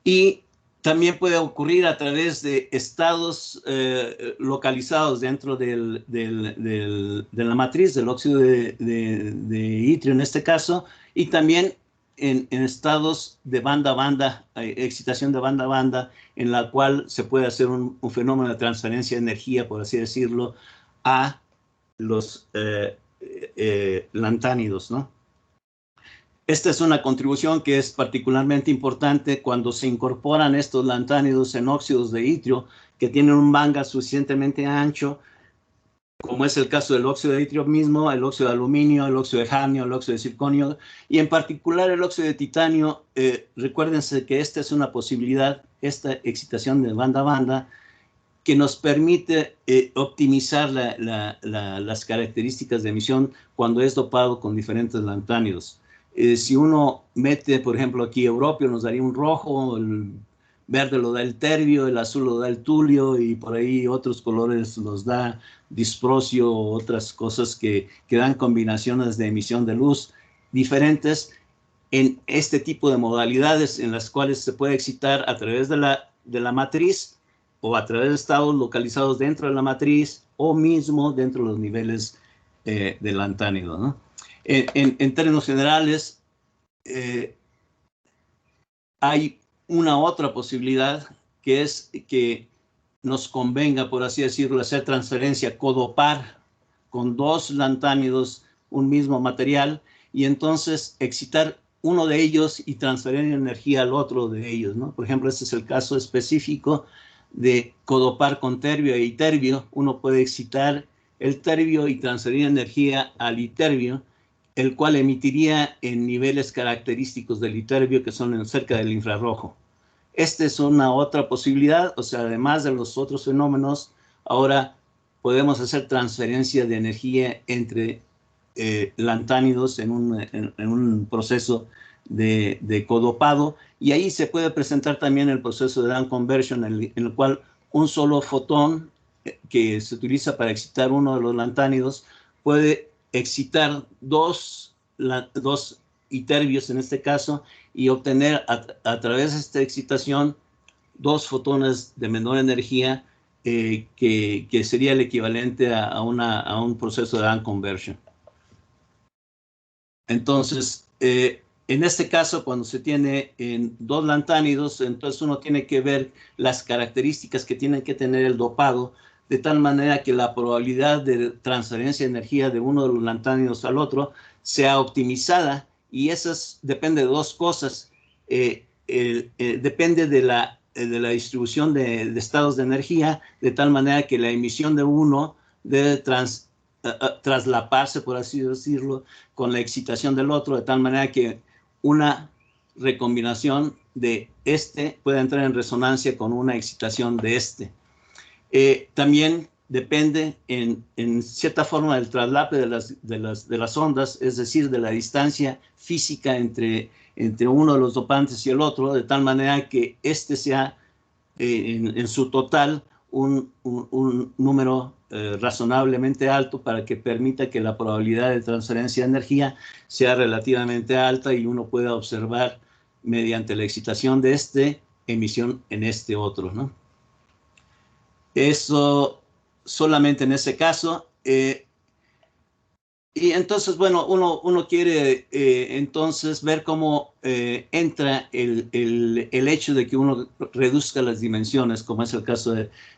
y también puede ocurrir a través de estados localizados dentro de la matriz del óxido de itrio en este caso, y también en estados de banda a banda, excitación de banda a banda, en la cual se puede hacer un fenómeno de transferencia de energía, por así decirlo, a los lantánidos, ¿no? Esta es una contribución que es particularmente importante cuando se incorporan estos lantánidos en óxidos de itrio que tienen un banda suficientemente ancho, como es el caso del óxido de itrio mismo, el óxido de aluminio, el óxido de hafnio, el óxido de circonio, y en particular el óxido de titanio. Recuérdense que esta es una posibilidad, esta excitación de banda a banda, que nos permite optimizar las características de emisión cuando es dopado con diferentes lantánidos. Si uno mete, por ejemplo, aquí europio, nos daría un rojo, el verde lo da el terbio, el azul lo da el tulio, y por ahí otros colores los da disprosio, otras cosas que dan combinaciones de emisión de luz diferentes en este tipo de modalidades en las cuales se puede excitar a través de la matriz, o a través de estados localizados dentro de la matriz, o mismo dentro de los niveles del lantánido, ¿no? En términos generales, hay una otra posibilidad, que es que nos convenga, por así decirlo, hacer transferencia, codopar con dos lantánidos un mismo material, y entonces excitar uno de ellos y transferir energía al otro de ellos, ¿no? Por ejemplo, este es el caso específico de codopar con terbio e iterbio. Uno puede excitar el terbio y transferir energía al iterbio, el cual emitiría en niveles característicos del iterbio que son cerca del infrarrojo. Esta es una otra posibilidad, o sea, además de los otros fenómenos, ahora podemos hacer transferencia de energía entre lantánidos en un proceso de codopado, y ahí se puede presentar también el proceso de down conversion, en el cual un solo fotón que se utiliza para excitar uno de los lantánidos puede excitar dos iterbios en este caso, y obtener a través de esta excitación dos fotones de menor energía, que sería el equivalente a un proceso de down conversion. Entonces, en este caso, cuando se tiene en dos lantánidos, entonces uno tiene que ver las características que tienen que tener el dopado, de tal manera que la probabilidad de transferencia de energía de uno de los lantánidos al otro sea optimizada, y eso depende de dos cosas. Depende de la distribución de estados de energía, de tal manera que la emisión de uno debe traslaparse, por así decirlo, con la excitación del otro, de tal manera que una recombinación de este pueda entrar en resonancia con una excitación de este. También depende en cierta forma del traslape de las ondas, es decir, de la distancia física entre uno de los dopantes y el otro, de tal manera que este sea en su total un número razonablemente alto, para que permita que la probabilidad de transferencia de energía sea relativamente alta y uno pueda observar mediante la excitación de este emisión en este otro, ¿no? Eso solamente en ese caso. Y entonces, bueno, uno quiere entonces ver cómo entra el hecho de que uno reduzca las dimensiones, como es el caso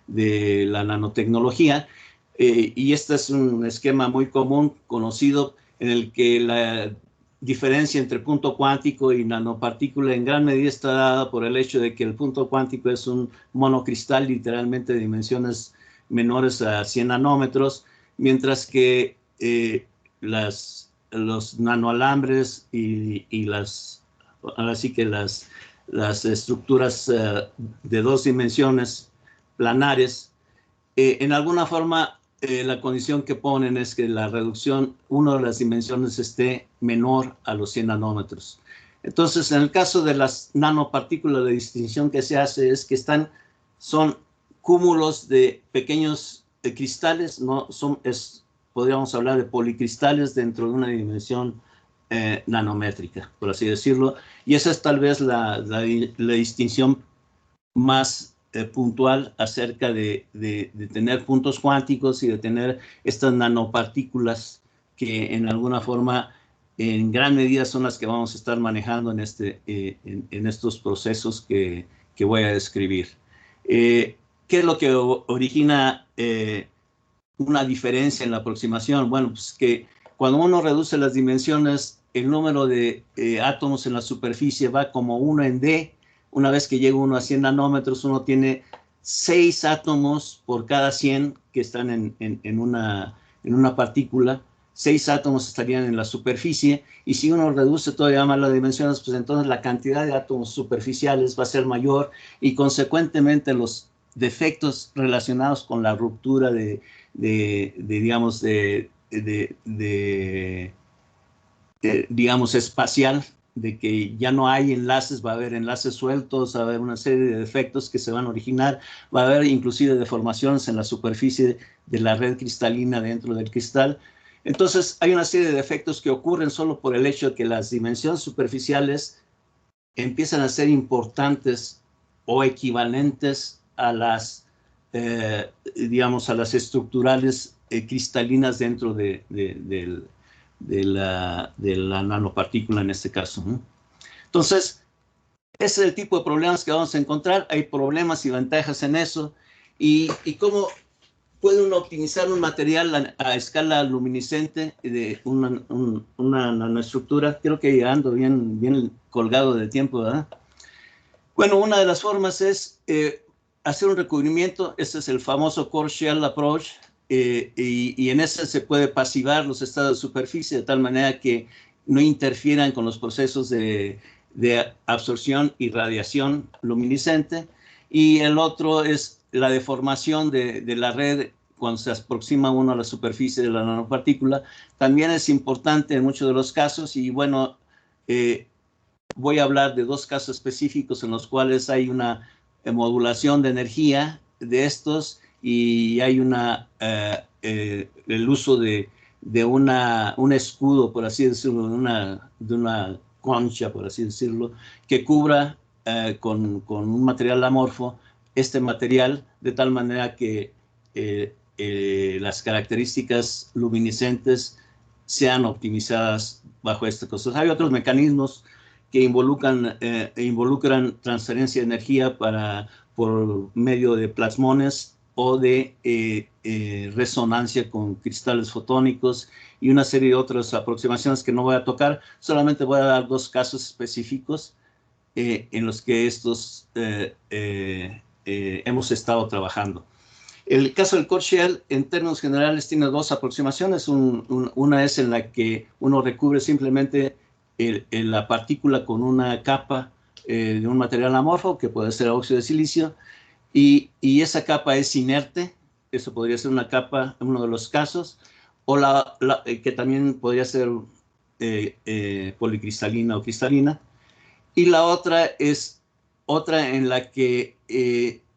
de la nanotecnología. Y este es un esquema muy común, conocido, en el que diferencia entre punto cuántico y nanopartícula en gran medida está dada por el hecho de que el punto cuántico es un monocristal literalmente de dimensiones menores a 100 nanómetros, mientras que los nanoalambres y ahora sí que las estructuras de 2 dimensiones planares, en alguna forma la condición que ponen es que la reducción, una de las dimensiones esté menor a los 100 nanómetros. Entonces, en el caso de las nanopartículas, la distinción que se hace es que son cúmulos de pequeños cristales, podríamos hablar de policristales dentro de una dimensión nanométrica, por así decirlo, y esa es tal vez la distinción más puntual acerca de tener puntos cuánticos y de tener estas nanopartículas que en alguna forma, en gran medida, son las que vamos a estar manejando en estos procesos que voy a describir. ¿Qué es lo que origina una diferencia en la aproximación? Bueno, pues que cuando uno reduce las dimensiones, el número de átomos en la superficie va como 1 en D. Una vez que llega uno a 100 nanómetros, uno tiene 6 átomos por cada 100 que están en una partícula. 6 átomos estarían en la superficie, y si uno reduce todavía más las dimensiones, pues entonces la cantidad de átomos superficiales va a ser mayor, y consecuentemente los defectos relacionados con la ruptura digamos, espacial, de que ya no hay enlaces, va a haber enlaces sueltos, va a haber una serie de defectos que se van a originar, va a haber inclusive deformaciones en la superficie de la red cristalina dentro del cristal. Entonces, hay una serie de defectos que ocurren solo por el hecho de que las dimensiones superficiales empiezan a ser importantes o equivalentes a las, digamos, a las estructurales cristalinas dentro de la nanopartícula en este caso, ¿no? Entonces, ese es el tipo de problemas que vamos a encontrar. Hay problemas y ventajas en eso. Y cómo puede uno optimizar un material a escala luminiscente de una nanoestructura. Creo que ando bien colgado de tiempo, ¿verdad? Bueno, una de las formas es hacer un recubrimiento. Este es el famoso core shell approach. Y en ese se puede pasivar los estados de superficie de tal manera que no interfieran con los procesos de absorción y radiación luminiscente. Y el otro es la deformación de la red cuando se aproxima uno a la superficie de la nanopartícula. También es importante en muchos de los casos, y bueno, voy a hablar de 2 casos específicos en los cuales hay una modulación de energía de estos, y hay el uso de un escudo, por así decirlo, de una concha, por así decirlo, que cubra con un material amorfo este material, de tal manera que las características luminiscentes sean optimizadas bajo este costo. Hay otros mecanismos que involucran transferencia de energía por medio de plasmones o de resonancia con cristales fotónicos, y una serie de otras aproximaciones que no voy a tocar. Solamente voy a dar 2 casos específicos en los que estos hemos estado trabajando. El caso del core shell, en términos generales, tiene 2 aproximaciones. Una es en la que uno recubre simplemente la partícula con una capa de un material amorfo, que puede ser óxido de silicio, y esa capa es inerte. Eso podría ser una capa en uno de los casos, o que también podría ser policristalina o cristalina. Y la otra es otra en la que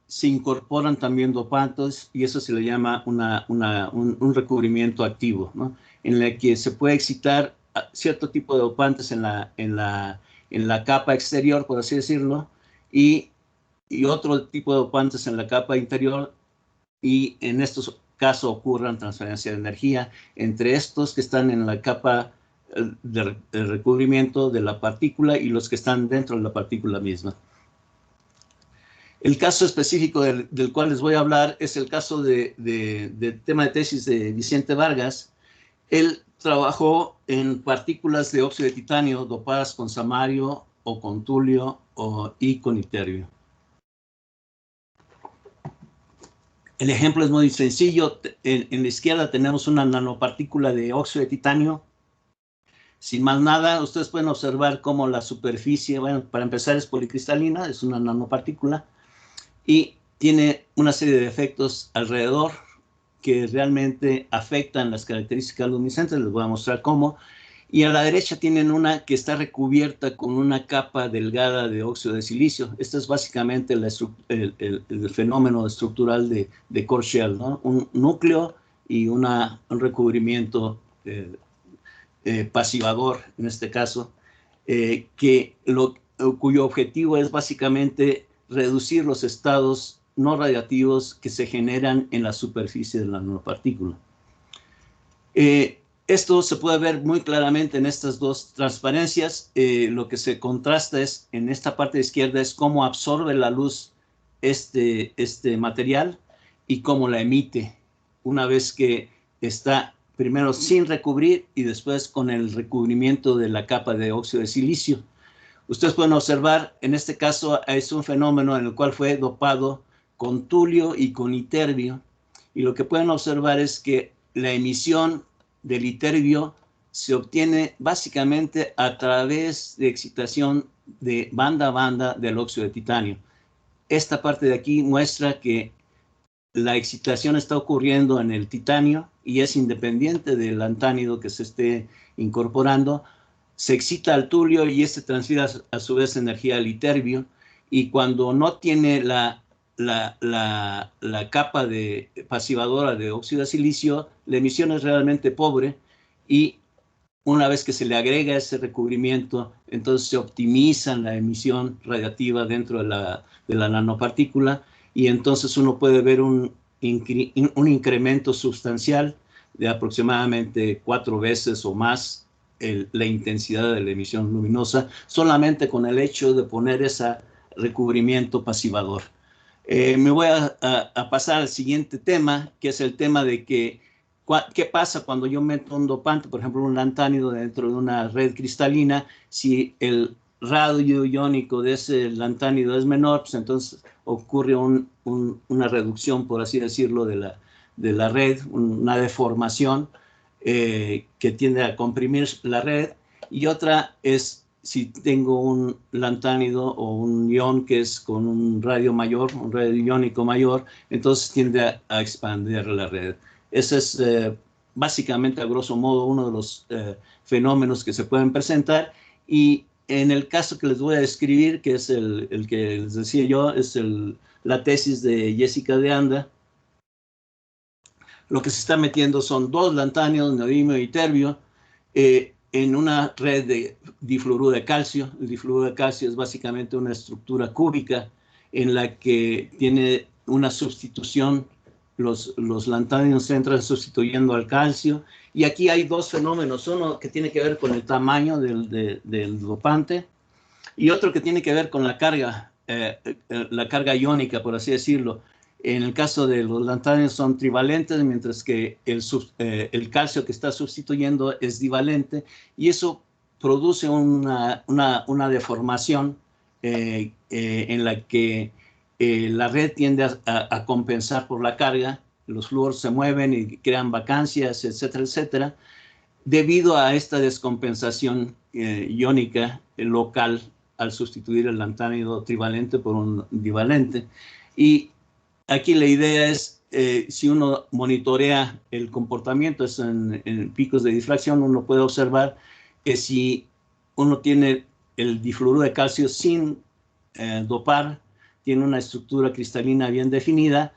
se incorporan también dopantes, y eso se le llama un recubrimiento activo, ¿no? En la que se puede excitar cierto tipo de dopantes en la capa exterior, por así decirlo, y otro tipo de dopantes en la capa interior, y en estos casos ocurran transferencia de energía entre estos que están en la capa de recubrimiento de la partícula y los que están dentro de la partícula misma. El caso específico del cual les voy a hablar es el caso del tema de tesis de Vicente Vargas. Él trabajó en partículas de óxido de titanio dopadas con samario o con tulio y con iterio. El ejemplo es muy sencillo. En la izquierda tenemos una nanopartícula de óxido de titanio. Sin más nada, ustedes pueden observar cómo la superficie, bueno, para empezar es policristalina, es una nanopartícula, y tiene una serie de efectos alrededor que realmente afectan las características luminiscentes. Les voy a mostrar cómo. Y a la derecha tienen una que está recubierta con una capa delgada de óxido de silicio. Este es básicamente el fenómeno estructural de core shell, ¿no? Un núcleo y un recubrimiento pasivador, en este caso, cuyo objetivo es básicamente reducir los estados no radiactivos que se generan en la superficie de la nanopartícula. Esto se puede ver muy claramente en estas dos transparencias. Lo que se contrasta es, en esta parte izquierda, es cómo absorbe la luz este material y cómo la emite una vez que está primero sin recubrir y después con el recubrimiento de la capa de óxido de silicio. Ustedes pueden observar, en este caso es un fenómeno en el cual fue dopado con tulio y con iterbio, y lo que pueden observar es que la emisión del iterbio se obtiene básicamente a través de excitación de banda a banda del óxido de titanio. Esta parte de aquí muestra que la excitación está ocurriendo en el titanio y es independiente del lantánido que se esté incorporando. Se excita al tulio y este transfiere a su vez energía al iterbio, y cuando no tiene la capa pasivadora de óxido de silicio, la emisión es realmente pobre, y una vez que se le agrega ese recubrimiento, entonces se optimiza la emisión radiactiva dentro de la nanopartícula, y entonces uno puede ver un incremento sustancial de aproximadamente 4 veces o más la intensidad de la emisión luminosa, solamente con el hecho de poner ese recubrimiento pasivador. Me voy a pasar al siguiente tema, que es el tema de qué pasa cuando yo meto un dopante, por ejemplo, un lantánido dentro de una red cristalina. Si el radio iónico de ese lantánido es menor, pues entonces ocurre una reducción, por así decirlo, de la red, una deformación que tiende a comprimir la red. Y otra es si tengo un lantánido o un ion que es con un radio mayor, un radio iónico mayor, entonces tiende a expandir la red. Ese es básicamente, a grosso modo, uno de los fenómenos que se pueden presentar. Y en el caso que les voy a describir, que es el que les decía yo, es la tesis de Jessica de Anda, lo que se está metiendo son 2 lantánidos, neodimio y iterbio, en una red de difluoruro de calcio. El difluoruro de calcio es básicamente una estructura cúbica en la que tiene una sustitución. Los lantánidos entran sustituyendo al calcio, y aquí hay 2 fenómenos, uno que tiene que ver con el tamaño del dopante y otro que tiene que ver con la carga iónica, por así decirlo. En el caso de los lantánidos son trivalentes, mientras que el calcio que está sustituyendo es divalente, y eso produce una deformación en la que la red tiende a compensar por la carga. Los flúoros se mueven y crean vacancias, etcétera, etcétera, debido a esta descompensación iónica local al sustituir el lantánido trivalente por un divalente. Y aquí la idea es, si uno monitorea el comportamiento en picos de difracción, uno puede observar que si uno tiene el difluoruro de calcio sin dopar, tiene una estructura cristalina bien definida.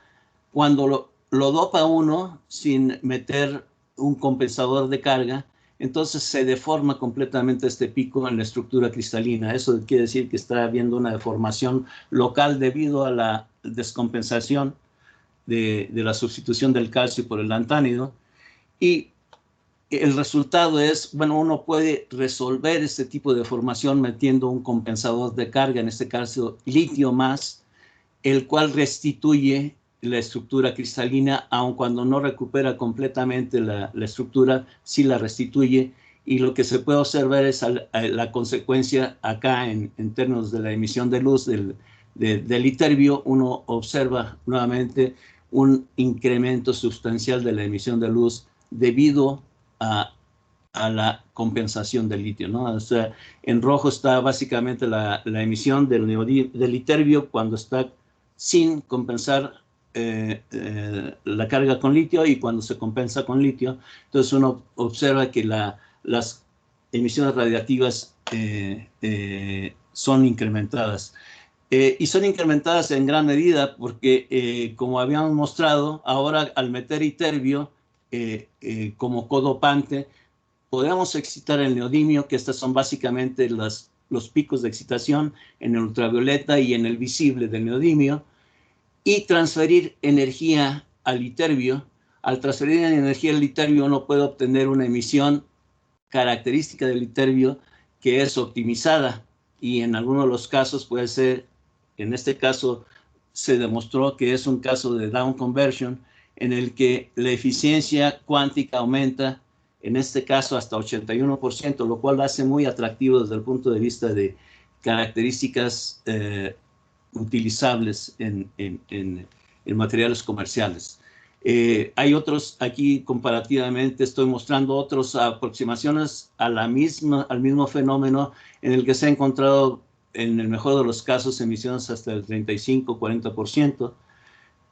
Cuando lo dopa uno sin meter un compensador de carga, entonces se deforma completamente este pico en la estructura cristalina. Eso quiere decir que está habiendo una deformación local debido a la descompensación de la sustitución del calcio por el lantánido. Y el resultado es, bueno, uno puede resolver este tipo de deformación metiendo un compensador de carga, en este caso litio más, el cual restituye la estructura cristalina, aun cuando no recupera completamente la estructura, sí la restituye. Y lo que se puede observar es la consecuencia acá en términos de la emisión de luz del ytterbio. Uno observa nuevamente un incremento sustancial de la emisión de luz debido a la compensación del litio, ¿no? O sea, en rojo está básicamente la emisión del ytterbio cuando está sin compensar la carga con litio, y cuando se compensa con litio, entonces uno observa que las emisiones radiactivas son incrementadas. Y son incrementadas en gran medida porque, como habíamos mostrado, ahora al meter ytterbio como codopante, podemos excitar el neodimio, que estas son básicamente los picos de excitación en el ultravioleta y en el visible del neodimio, y transferir energía al ytterbio. Al transferir energía al ytterbio uno puede obtener una emisión característica del ytterbio que es optimizada, y en algunos de los casos puede ser, en este caso se demostró que es un caso de down conversion, en el que la eficiencia cuántica aumenta, en este caso hasta 81%, lo cual lo hace muy atractivo desde el punto de vista de características utilizables en materiales comerciales. Hay otros aquí, comparativamente estoy mostrando otras aproximaciones al mismo fenómeno, en el que se ha encontrado, en el mejor de los casos, emisiones hasta el 35-40%,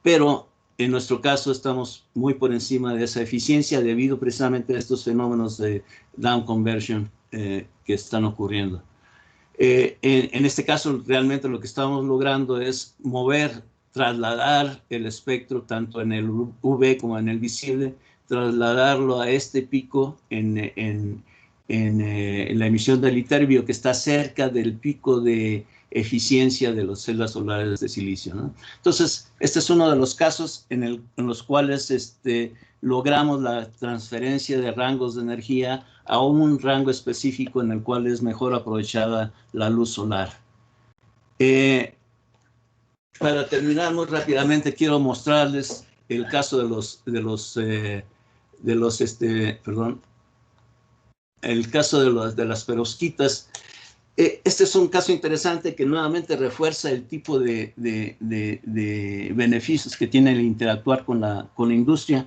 pero en nuestro caso estamos muy por encima de esa eficiencia debido precisamente a estos fenómenos de down conversion que están ocurriendo. En este caso, realmente lo que estamos logrando es trasladar el espectro tanto en el UV como en el visible, trasladarlo a este pico en la emisión del ytterbio, que está cerca del pico de eficiencia de las células solares de silicio, ¿no? Entonces, este es uno de los casos en los cuales logramos la transferencia de rangos de energía a un rango específico en el cual es mejor aprovechada la luz solar. Para terminar muy rápidamente, quiero mostrarles el caso el caso de las perovskitas. Este es un caso interesante que nuevamente refuerza el tipo de beneficios que tiene el interactuar con la industria.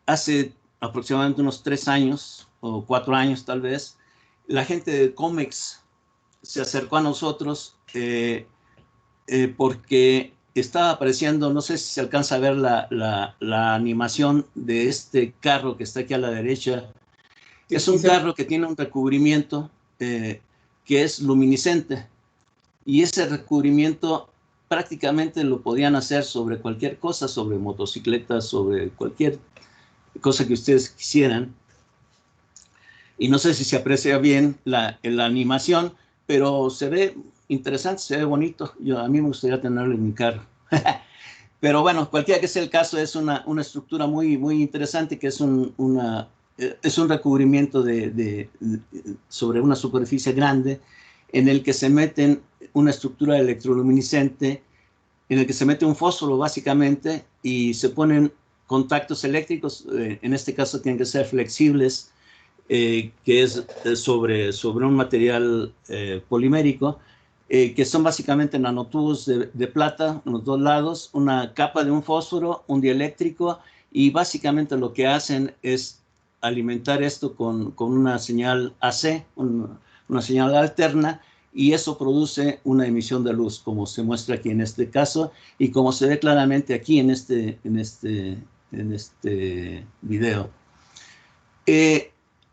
Hace aproximadamente unos 3 años o 4 años tal vez, la gente de COMEX se acercó a nosotros porque estaba apareciendo, no sé si se alcanza a ver la animación de este carro que está aquí a la derecha. Es un carro que tiene un recubrimiento que es luminiscente, y ese recubrimiento prácticamente lo podían hacer sobre cualquier cosa, sobre motocicletas, sobre cualquier cosa que ustedes quisieran. Y no sé si se aprecia bien la animación, pero se ve interesante, se ve bonito. A mí me gustaría tenerlo en mi carro. Pero bueno, cualquiera que sea el caso, es una estructura muy, muy interesante, que es un recubrimiento sobre una superficie grande, en el que se meten una estructura electroluminiscente, en el que se mete un fósforo básicamente, y se ponen contactos eléctricos, en este caso tienen que ser flexibles, que es sobre un material polimérico, que son básicamente nanotubos de plata en los dos lados, una capa de un fósforo, un dieléctrico, y básicamente lo que hacen es alimentar esto con una señal AC, una señal alterna, y eso produce una emisión de luz, como se muestra aquí en este caso, y como se ve claramente aquí en este video.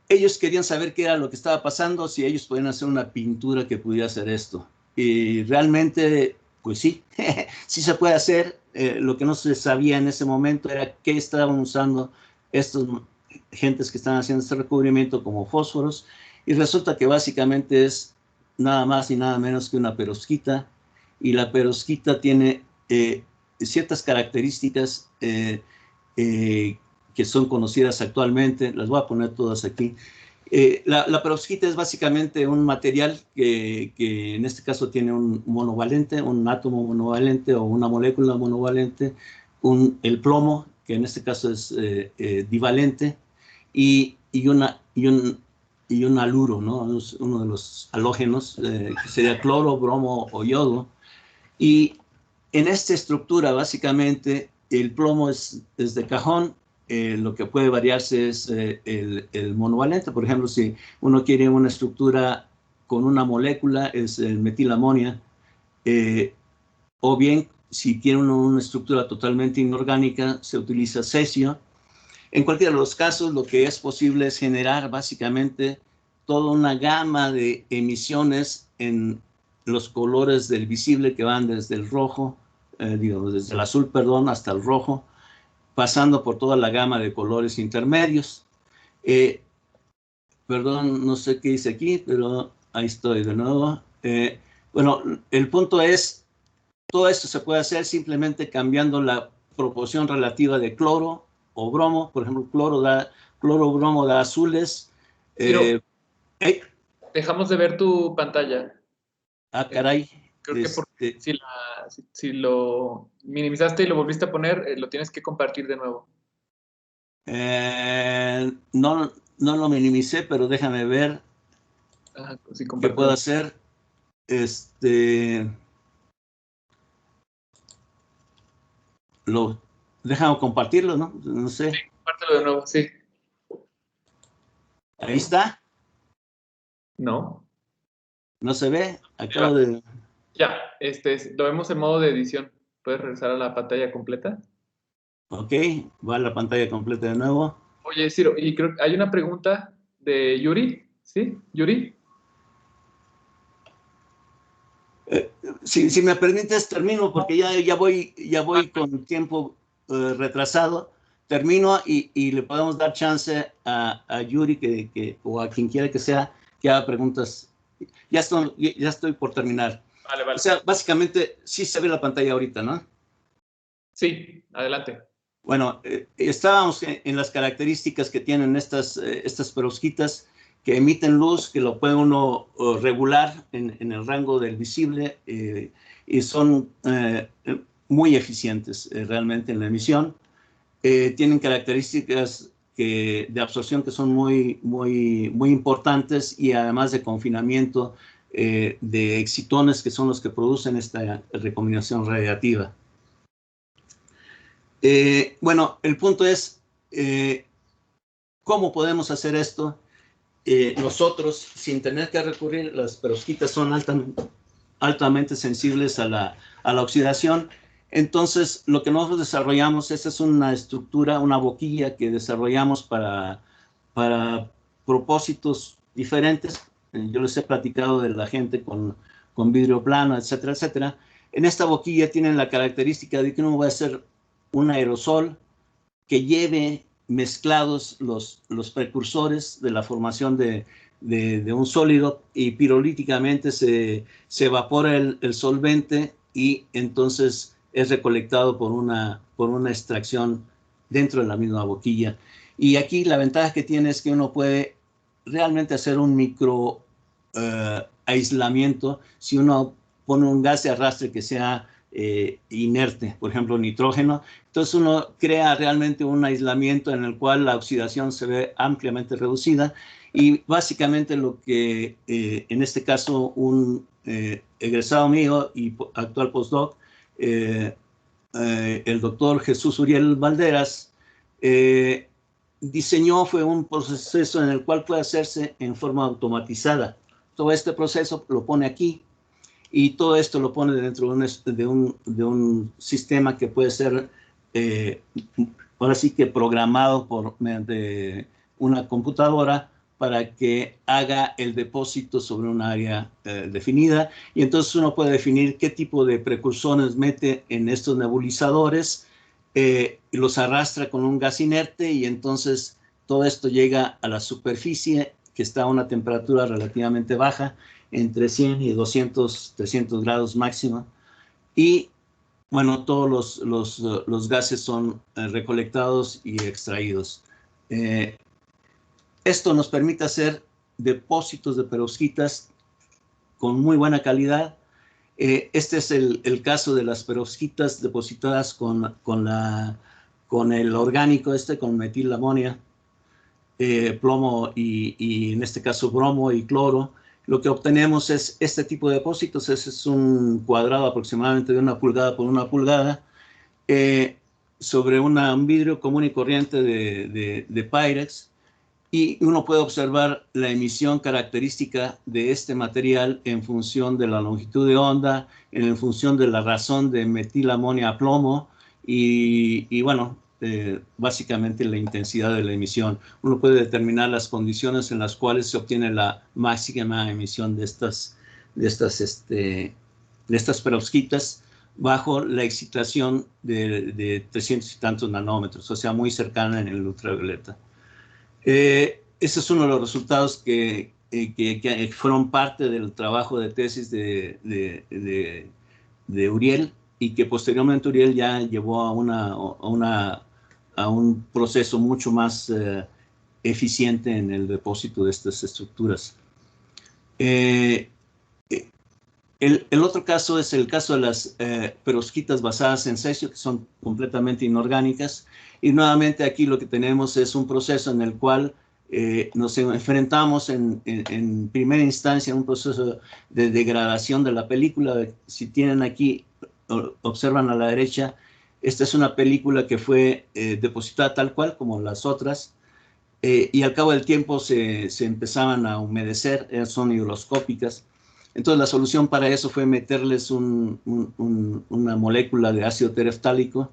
Ellos querían saber qué era lo que estaba pasando, si ellos podían hacer una pintura que pudiera hacer esto. Y realmente, pues sí, sí se puede hacer. Lo que no se sabía en ese momento era qué estaban usando estos gentes que están haciendo este recubrimiento como fósforos, y resulta que básicamente es nada más y nada menos que una perovskita, y la perovskita tiene ciertas características que son conocidas actualmente. Las voy a poner todas aquí. La perovskita es básicamente un material que en este caso tiene un monovalente, un átomo monovalente o una molécula monovalente, el plomo, que en este caso es divalente, y un haluro, ¿no? Es uno de los halógenos, que sería cloro, bromo o yodo. Y en esta estructura, básicamente, el plomo es de cajón. Lo que puede variarse es el monovalente. Por ejemplo, si uno quiere una estructura con una molécula, es el metilamonia. O bien, si quiere una estructura totalmente inorgánica, se utiliza cesio. En cualquiera de los casos, lo que es posible es generar básicamente toda una gama de emisiones en los colores del visible que van desde el rojo, desde el azul, perdón, hasta el rojo, pasando por toda la gama de colores intermedios. Perdón, no sé qué dice aquí, pero ahí estoy de nuevo. Bueno, el punto es, todo esto se puede hacer simplemente cambiando la proporción relativa de cloro o bromo. Por ejemplo, cloro-bromo da azules. Ciro, dejamos de ver tu pantalla. Caray. Creo que si lo minimizaste y lo volviste a poner, lo tienes que compartir de nuevo. No lo minimicé, pero déjame ver Sí, qué puedo hacer. Déjame compartirlo, ¿no? No sé. Sí, compártelo de nuevo, sí. Ahí está. No. ¿No se ve? Acabo de... Ya, lo vemos en modo de edición. ¿Puedes regresar a la pantalla completa? Ok, va a la pantalla completa de nuevo. Oye, Ciro, y creo que hay una pregunta de Yuri, ¿sí? Yuri. Si me permites, termino porque ya voy con tiempo retrasado. Termino y le podemos dar chance a Yuri o a quien quiera que sea que haga preguntas. Ya estoy por terminar. Vale, vale. O sea, básicamente sí se ve la pantalla ahorita, ¿no? Sí, adelante. Bueno, estábamos en las características que tienen estas perovskitas, que emiten luz, que lo puede uno regular en el rango del visible, y son muy eficientes realmente en la emisión. Tienen características de absorción que son muy importantes, y además de confinamiento de excitones, que son los que producen esta recombinación radiativa. Bueno, el punto es, ¿cómo podemos hacer esto? Nosotros, sin tener que recurrir, las perovskitas son altamente sensibles a la oxidación. Entonces, lo que nosotros desarrollamos, esa es una estructura, una boquilla que desarrollamos para propósitos diferentes. Yo les he platicado de la gente con vidrio plano, etcétera, etcétera. En esta boquilla tienen la característica de que uno va a hacer un aerosol que lleve mezclados los precursores de la formación de un sólido, y pirolíticamente se evapora el solvente, y entonces es recolectado por una extracción dentro de la misma boquilla. Y aquí la ventaja que tiene es que uno puede realmente hacer un micro aislamiento. Si uno pone un gas de arrastre que sea inerte, por ejemplo nitrógeno, entonces uno crea realmente un aislamiento en el cual la oxidación se ve ampliamente reducida. Y básicamente lo que en este caso un egresado mío y actual postdoc, el doctor Jesús Uriel Valderas, diseñó, fue un proceso en el cual puede hacerse en forma automatizada. Todo este proceso lo pone aquí, y todo esto lo pone dentro de un sistema que puede ser, ahora sí que programado mediante una computadora, para que haga el depósito sobre un área definida. Y entonces uno puede definir qué tipo de precursores mete en estos nebulizadores, y los arrastra con un gas inerte, y entonces todo esto llega a la superficie, que está a una temperatura relativamente baja, entre 100 y 200, 300 grados máxima. Y bueno, todos los gases son recolectados y extraídos. Esto nos permite hacer depósitos de perovskitas con muy buena calidad. Este es el caso de las perovskitas depositadas con el orgánico con metilamonia, plomo y en este caso bromo y cloro. Lo que obtenemos es este tipo de depósitos. Ese es un cuadrado aproximadamente de 1 pulgada por 1 pulgada sobre un vidrio común y corriente de Pyrex. Y uno puede observar la emisión característica de este material en función de la longitud de onda, en función de la razón de metilamonia a plomo y bueno, básicamente la intensidad de la emisión. Uno puede determinar las condiciones en las cuales se obtiene la máxima emisión de estas perovskitas bajo la excitación de 300 y tantos nanómetros, o sea, muy cercana en el ultravioleta. Ese es uno de los resultados que fueron parte del trabajo de tesis de Uriel y que posteriormente Uriel ya llevó a un proceso mucho más eficiente en el depósito de estas estructuras. El otro caso es el caso de las perovskitas basadas en cesio, que son completamente inorgánicas. Y nuevamente aquí lo que tenemos es un proceso en el cual nos enfrentamos en primera instancia a un proceso de degradación de la película. Si tienen aquí, observan a la derecha, esta es una película que fue depositada tal cual como las otras. Y al cabo del tiempo se empezaban a humedecer, son higroscópicas. Entonces la solución para eso fue meterles una molécula de ácido tereftálico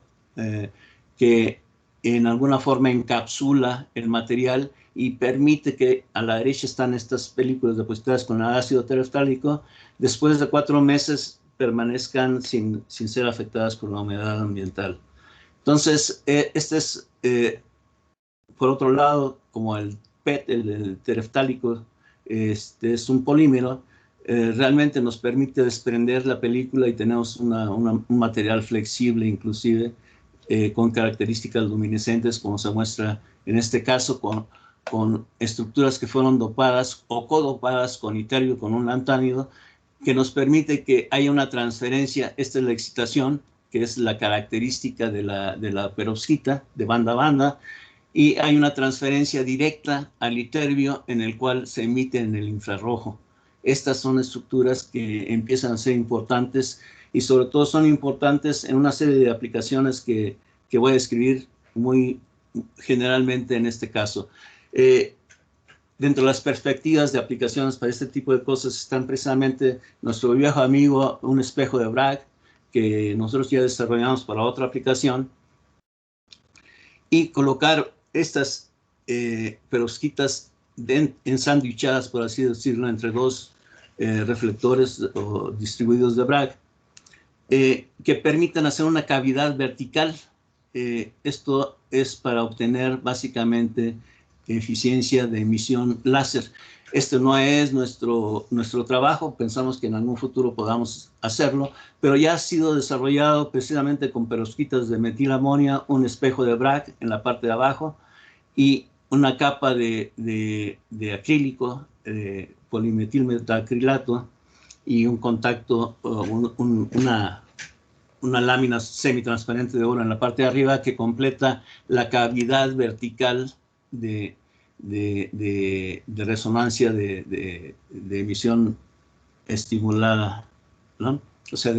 que en alguna forma encapsula el material y permite que a la derecha están estas películas depositadas con ácido tereftálico, después de 4 meses permanezcan sin ser afectadas por la humedad ambiental. Entonces, este es, por otro lado, como el PET, el tereftálico, es un polímero, realmente nos permite desprender la película y tenemos un material flexible inclusive, con características luminescentes, como se muestra en este caso con estructuras que fueron dopadas o codopadas con iterio, con un lantánido, que nos permite que haya una transferencia. Esta es la excitación, que es la característica de la perovskita, de banda a banda, y hay una transferencia directa al iterio en el cual se emite en el infrarrojo. Estas son estructuras que empiezan a ser importantes y sobre todo son importantes en una serie de aplicaciones que voy a describir muy generalmente en este caso. Dentro de las perspectivas de aplicaciones para este tipo de cosas están precisamente nuestro viejo amigo, un espejo de Bragg, que nosotros ya desarrollamos para otra aplicación, y colocar estas perovskitas ensanduichadas, por así decirlo, entre 2 reflectores distribuidos de Bragg, que permitan hacer una cavidad vertical. Esto es para obtener básicamente eficiencia de emisión láser. Este no es nuestro trabajo, pensamos que en algún futuro podamos hacerlo, pero ya ha sido desarrollado precisamente con perovskitas de metilamonia, un espejo de Bragg en la parte de abajo y una capa de acrílico, polimetilmetacrilato, y un contacto, una lámina semitransparente de oro en la parte de arriba que completa la cavidad vertical de resonancia de emisión estimulada, ¿no? O sea,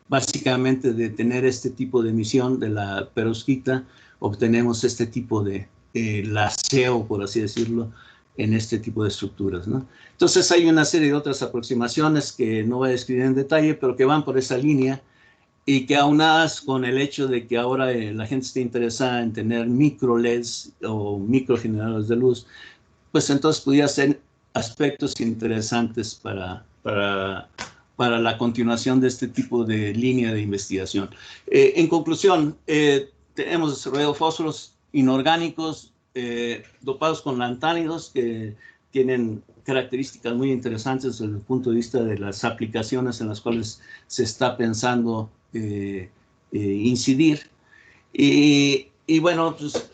básicamente de tener este tipo de emisión de la perovskita, obtenemos este tipo de laseo, por así decirlo, en este tipo de estructuras, ¿no? Entonces hay una serie de otras aproximaciones que no voy a describir en detalle, pero que van por esa línea y que aunadas con el hecho de que ahora la gente está interesada en tener micro LEDs o microgeneradores de luz, pues entonces pudiera ser aspectos interesantes para la continuación de este tipo de línea de investigación. En conclusión, hemos desarrollado fósforos inorgánicos dopados con lantánidos que tienen características muy interesantes desde el punto de vista de las aplicaciones en las cuales se está pensando incidir. Y bueno, pues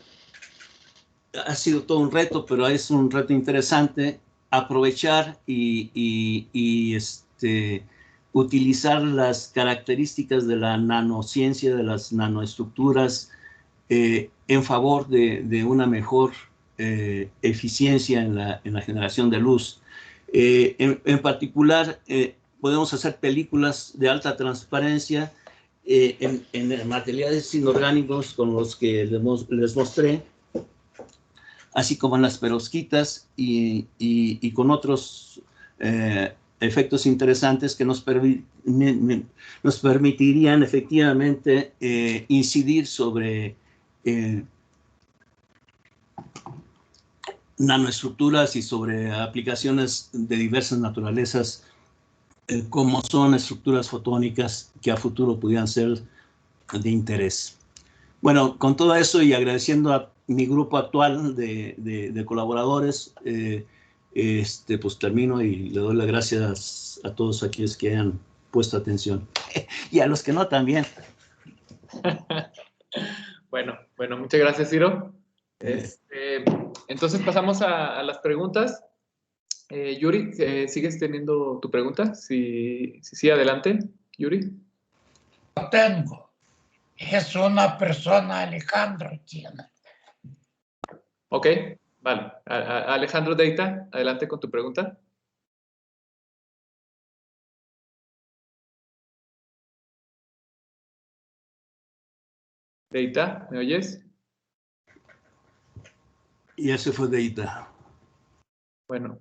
ha sido todo un reto, pero es un reto interesante aprovechar y utilizar las características de la nanociencia, de las nanoestructuras, en favor de una mejor eficiencia en la generación de luz. En particular, podemos hacer películas de alta transparencia en materiales inorgánicos con los que les mostré, así como en las perovskitas y con otros efectos interesantes que nos permitirían efectivamente incidir sobre nanoestructuras y sobre aplicaciones de diversas naturalezas, como son estructuras fotónicas que a futuro pudieran ser de interés. Bueno, con todo eso y agradeciendo a mi grupo actual de colaboradores, pues termino y le doy las gracias a todos aquellos que hayan puesto atención. Y a los que no también. Bueno, muchas gracias, Ciro. Entonces pasamos a las preguntas. Yuri, ¿sigues teniendo tu pregunta? Sí, adelante, Yuri. Lo tengo. Es una persona, Alejandro tiene. Ok, vale. Alejandro Deita, adelante con tu pregunta. Deita, ¿me oyes? Y ese fue Deita. Bueno,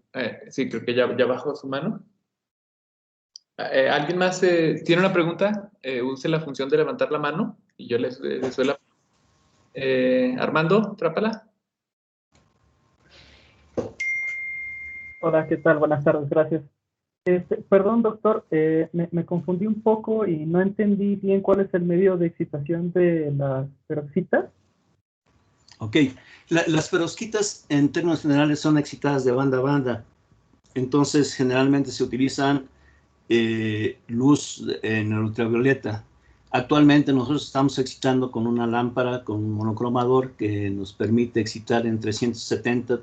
sí, creo que ya bajó su mano. ¿Alguien más tiene una pregunta? Use la función de levantar la mano y yo les doy la... Armando, trápala. Hola, ¿qué tal? Buenas tardes, gracias. Perdón, doctor, me confundí un poco y no entendí bien cuál es el medio de excitación de las perovskitas. Ok, las perovskitas en términos generales son excitadas de banda a banda. Entonces, generalmente se utilizan luz en el ultravioleta. Actualmente nosotros estamos excitando con una lámpara con un monocromador que nos permite excitar en 370,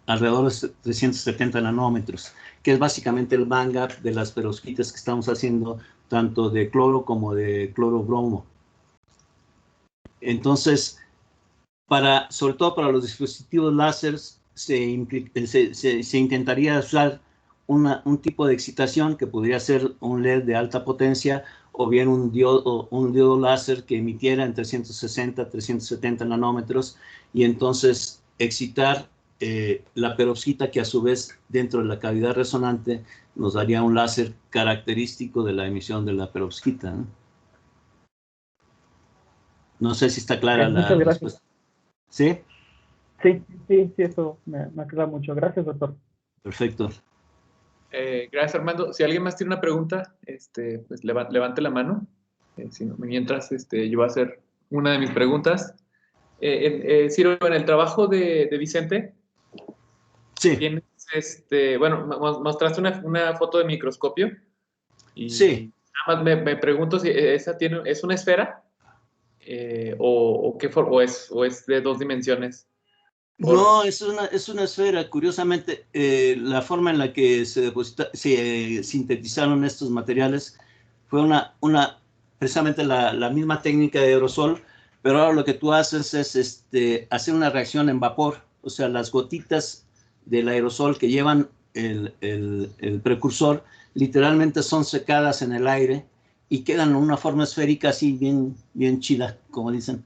alrededor de 370 nanómetros, que es básicamente el bandgap de las perovskitas que estamos haciendo, tanto de cloro como de cloro-bromo. Entonces, sobre todo para los dispositivos láser, se intentaría usar un tipo de excitación que podría ser un LED de alta potencia o bien un diodo láser que emitiera en 360, 370 nanómetros y entonces excitar la perovskita, que a su vez dentro de la cavidad resonante nos daría un láser característico de la emisión de la perovskita, ¿no? No sé si está clara la respuesta. ¿Sí? Sí, eso me aclara mucho. Gracias, doctor. Perfecto. Gracias, Armando. Si alguien más tiene una pregunta, pues levante la mano. Mientras yo voy a hacer una de mis preguntas. Ciro, en el trabajo de Vicente, Sí. tienes, bueno, mostraste una foto de microscopio. Y sí. Nada más me pregunto si esa es una esfera o qué forma, o es de 2 dimensiones. No, es una esfera. Curiosamente, la forma en la que se sintetizaron estos materiales fue precisamente la misma técnica de aerosol, pero ahora lo que tú haces es hacer una reacción en vapor. O sea, las gotitas del aerosol que llevan el precursor literalmente son secadas en el aire y quedan en una forma esférica así bien chida, como dicen.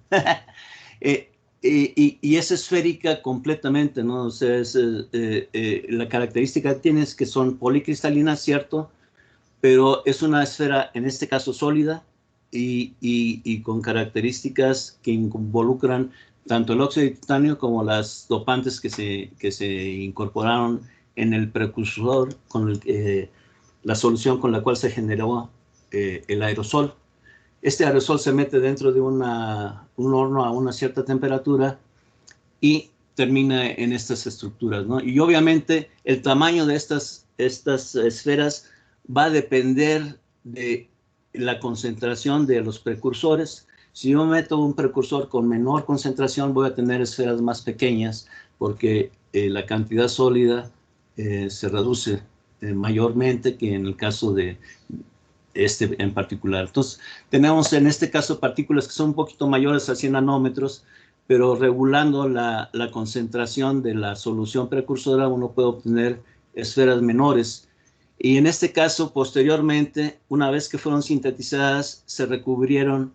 Y es esférica completamente, ¿no? O sea, la característica que tiene es que son policristalinas, ¿cierto? Pero es una esfera, en este caso, sólida y con características que involucran tanto el óxido de titanio como las dopantes que se incorporaron en el precursor, con la solución con la cual se generó el aerosol. Este aerosol se mete dentro de un horno a una cierta temperatura y termina en estas estructuras, ¿no? Y obviamente el tamaño de estas esferas va a depender de la concentración de los precursores. Si yo meto un precursor con menor concentración, voy a tener esferas más pequeñas porque la cantidad sólida se reduce mayormente que en el caso de este en particular. Entonces, tenemos en este caso partículas que son un poquito mayores a 100 nanómetros, pero regulando la concentración de la solución precursora, uno puede obtener esferas menores. Y en este caso, posteriormente, una vez que fueron sintetizadas, se recubrieron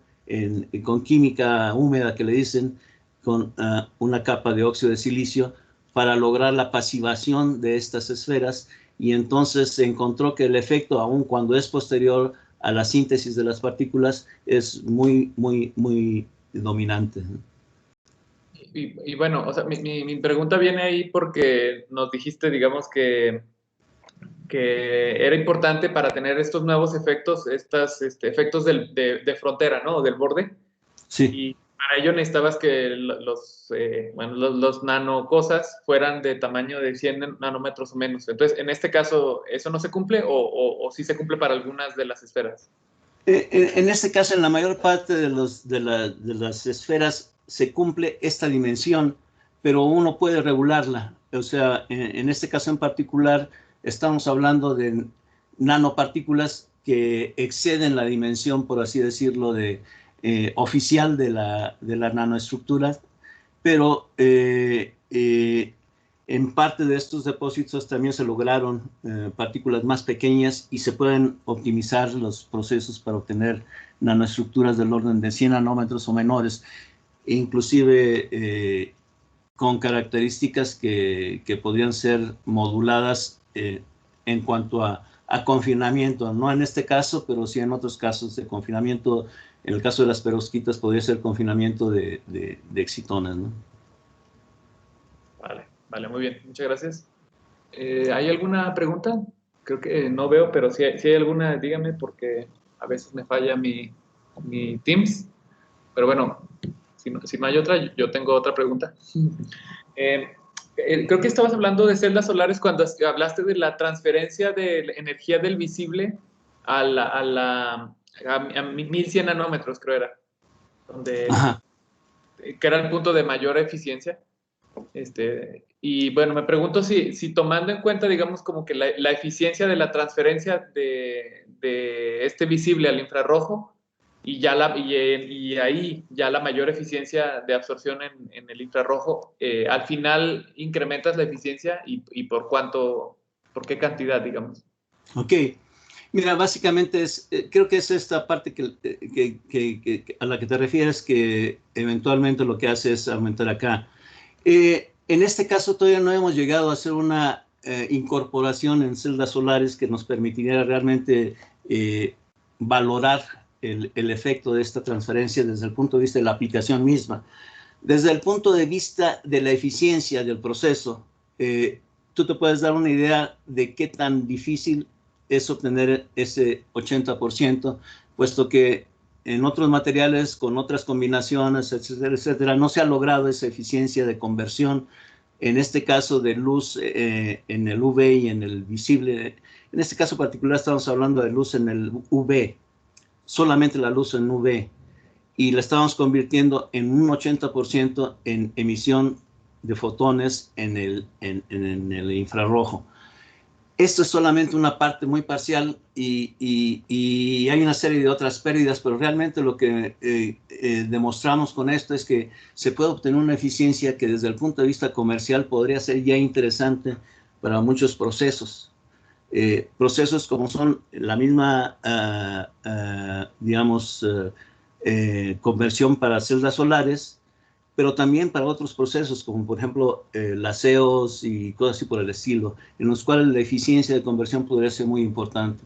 con química húmeda, que le dicen, con una capa de óxido de silicio para lograr la pasivación de estas esferas, y entonces se encontró que el efecto, aun cuando es posterior a la síntesis de las partículas, es muy dominante. Y bueno, o sea, mi pregunta viene ahí porque nos dijiste, digamos, que era importante para tener estos nuevos efectos, efectos de frontera, ¿no? Del borde. Sí. Y para ello necesitabas que los nanocosas fueran de tamaño de 100 nanómetros o menos. Entonces, en este caso, ¿eso no se cumple o sí se cumple para algunas de las esferas? En este caso, en la mayor parte de las esferas se cumple esta dimensión, pero uno puede regularla. O sea, en este caso en particular, estamos hablando de nanopartículas que exceden la dimensión, por así decirlo, oficial de la nanoestructura, pero en parte de estos depósitos también se lograron partículas más pequeñas y se pueden optimizar los procesos para obtener nanoestructuras del orden de 100 nanómetros o menores, inclusive con características que podrían ser moduladas en cuanto a confinamiento, no en este caso, pero sí en otros casos de confinamiento. En el caso de las perovskitas podría ser confinamiento de excitones, ¿no? Vale, muy bien, muchas gracias. ¿Hay alguna pregunta? Creo que no veo, pero si hay alguna, dígame, porque a veces me falla mi Teams. Pero bueno, si no hay otra, yo tengo otra pregunta. Creo que estabas hablando de celdas solares cuando hablaste de la transferencia de energía del visible a 1100 nanómetros, creo era, que era el punto de mayor eficiencia. Y bueno, me pregunto si tomando en cuenta, digamos, como que la eficiencia de la transferencia de este visible al infrarrojo y ahí ya la mayor eficiencia de absorción en el infrarrojo, al final incrementas la eficiencia y por qué cantidad, digamos. Ok. Mira, básicamente creo que es esta parte a la que te refieres, que eventualmente lo que hace es aumentar acá. En este caso todavía no hemos llegado a hacer una incorporación en celdas solares que nos permitiría realmente valorar el efecto de esta transferencia desde el punto de vista de la aplicación misma. Desde el punto de vista de la eficiencia del proceso, tú te puedes dar una idea de qué tan difícil es obtener ese 80%, puesto que en otros materiales, con otras combinaciones, etcétera, etcétera, no se ha logrado esa eficiencia de conversión, en este caso de luz en el UV y en el visible. En este caso particular estamos hablando de luz en el UV, solamente la luz en UV, y la estamos convirtiendo en un 80% en emisión de fotones en el infrarrojo. Esto es solamente una parte muy parcial y hay una serie de otras pérdidas, pero realmente lo que demostramos con esto es que se puede obtener una eficiencia que desde el punto de vista comercial podría ser ya interesante para muchos procesos. Procesos como son la misma, digamos, conversión para celdas solares, pero también para otros procesos, como por ejemplo laseos y cosas así por el estilo, en los cuales la eficiencia de conversión podría ser muy importante.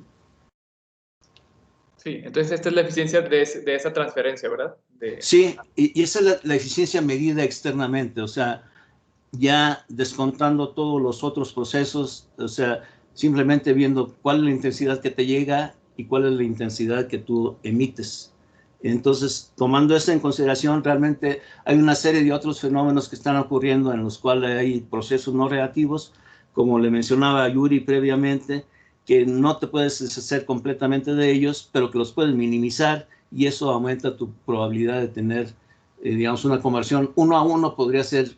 Sí, entonces esta es la eficiencia de esa transferencia, ¿verdad? Sí, y esa es la eficiencia medida externamente, o sea, ya descontando todos los otros procesos, o sea, simplemente viendo cuál es la intensidad que te llega y cuál es la intensidad que tú emites. Entonces, tomando eso en consideración, realmente hay una serie de otros fenómenos que están ocurriendo en los cuales hay procesos no reactivos, como le mencionaba Yuri previamente, que no te puedes deshacer completamente de ellos, pero que los puedes minimizar y eso aumenta tu probabilidad de tener, digamos, una conversión 1 a 1 podría ser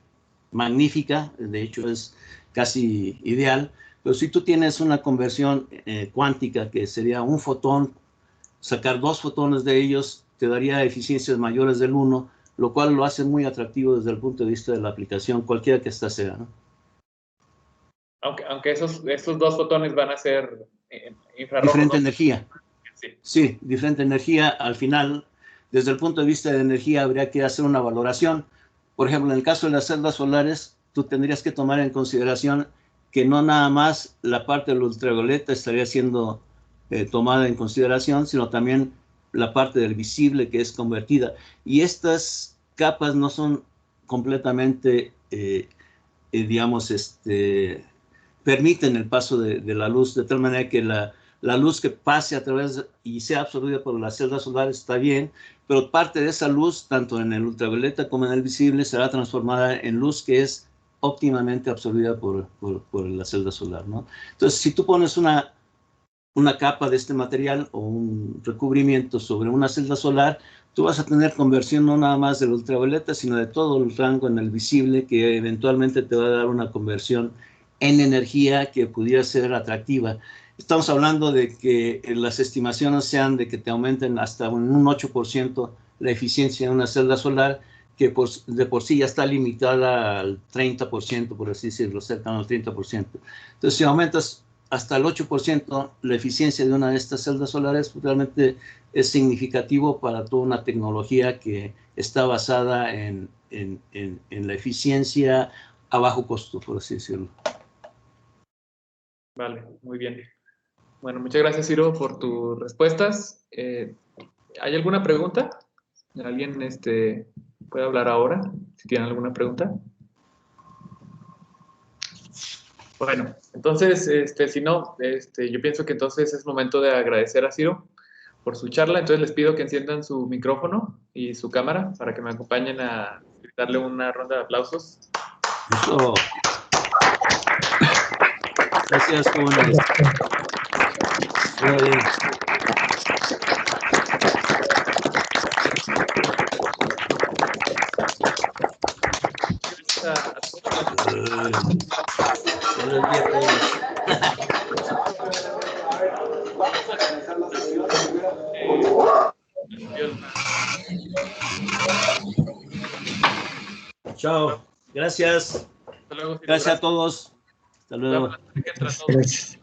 magnífica, de hecho es casi ideal, pero si tú tienes una conversión cuántica, que sería un fotón, sacar 2 fotones de ellos te daría eficiencias mayores del 1, lo cual lo hace muy atractivo desde el punto de vista de la aplicación, cualquiera que ésta sea, ¿no? Aunque esos 2 fotones van a ser infrarrojos. Diferente ¿no? energía. Sí, diferente energía. Al final, desde el punto de vista de energía, habría que hacer una valoración. Por ejemplo, en el caso de las celdas solares, tú tendrías que tomar en consideración que no nada más la parte del ultravioleta estaría siendo tomada en consideración, sino también la parte del visible que es convertida. Y estas capas no son completamente, digamos, permiten el paso de la luz, de tal manera que la luz que pase a través y sea absorbida por las celdas solares está bien, pero parte de esa luz, tanto en el ultravioleta como en el visible, será transformada en luz que es óptimamente absorbida por la celda solar, ¿no? Entonces, si tú pones una capa de este material o un recubrimiento sobre una celda solar, tú vas a tener conversión no nada más del ultravioleta, sino de todo el rango en el visible, que eventualmente te va a dar una conversión en energía que pudiera ser atractiva. Estamos hablando de que las estimaciones sean de que te aumenten hasta un 8% la eficiencia de una celda solar, que de por sí ya está limitada al 30%, por así decirlo, cercano al 30%. Entonces, si aumentas hasta el 8% la eficiencia de una de estas celdas solares, realmente es significativo para toda una tecnología que está basada en la eficiencia a bajo costo, por así decirlo. Vale, muy bien. Bueno, muchas gracias, Ciro, por tus respuestas. ¿Hay alguna pregunta? ¿Alguien puede hablar ahora? Si tienen alguna pregunta. Bueno, entonces, si no, yo pienso que entonces es momento de agradecer a Ciro por su charla. Entonces les pido que enciendan su micrófono y su cámara para que me acompañen a darle una ronda de aplausos. Eso. Gracias, jóvenes. Muy bien. Buenos días a todos. Chao. Gracias. Hasta luego. Gracias a todos. Hasta luego. Gracias.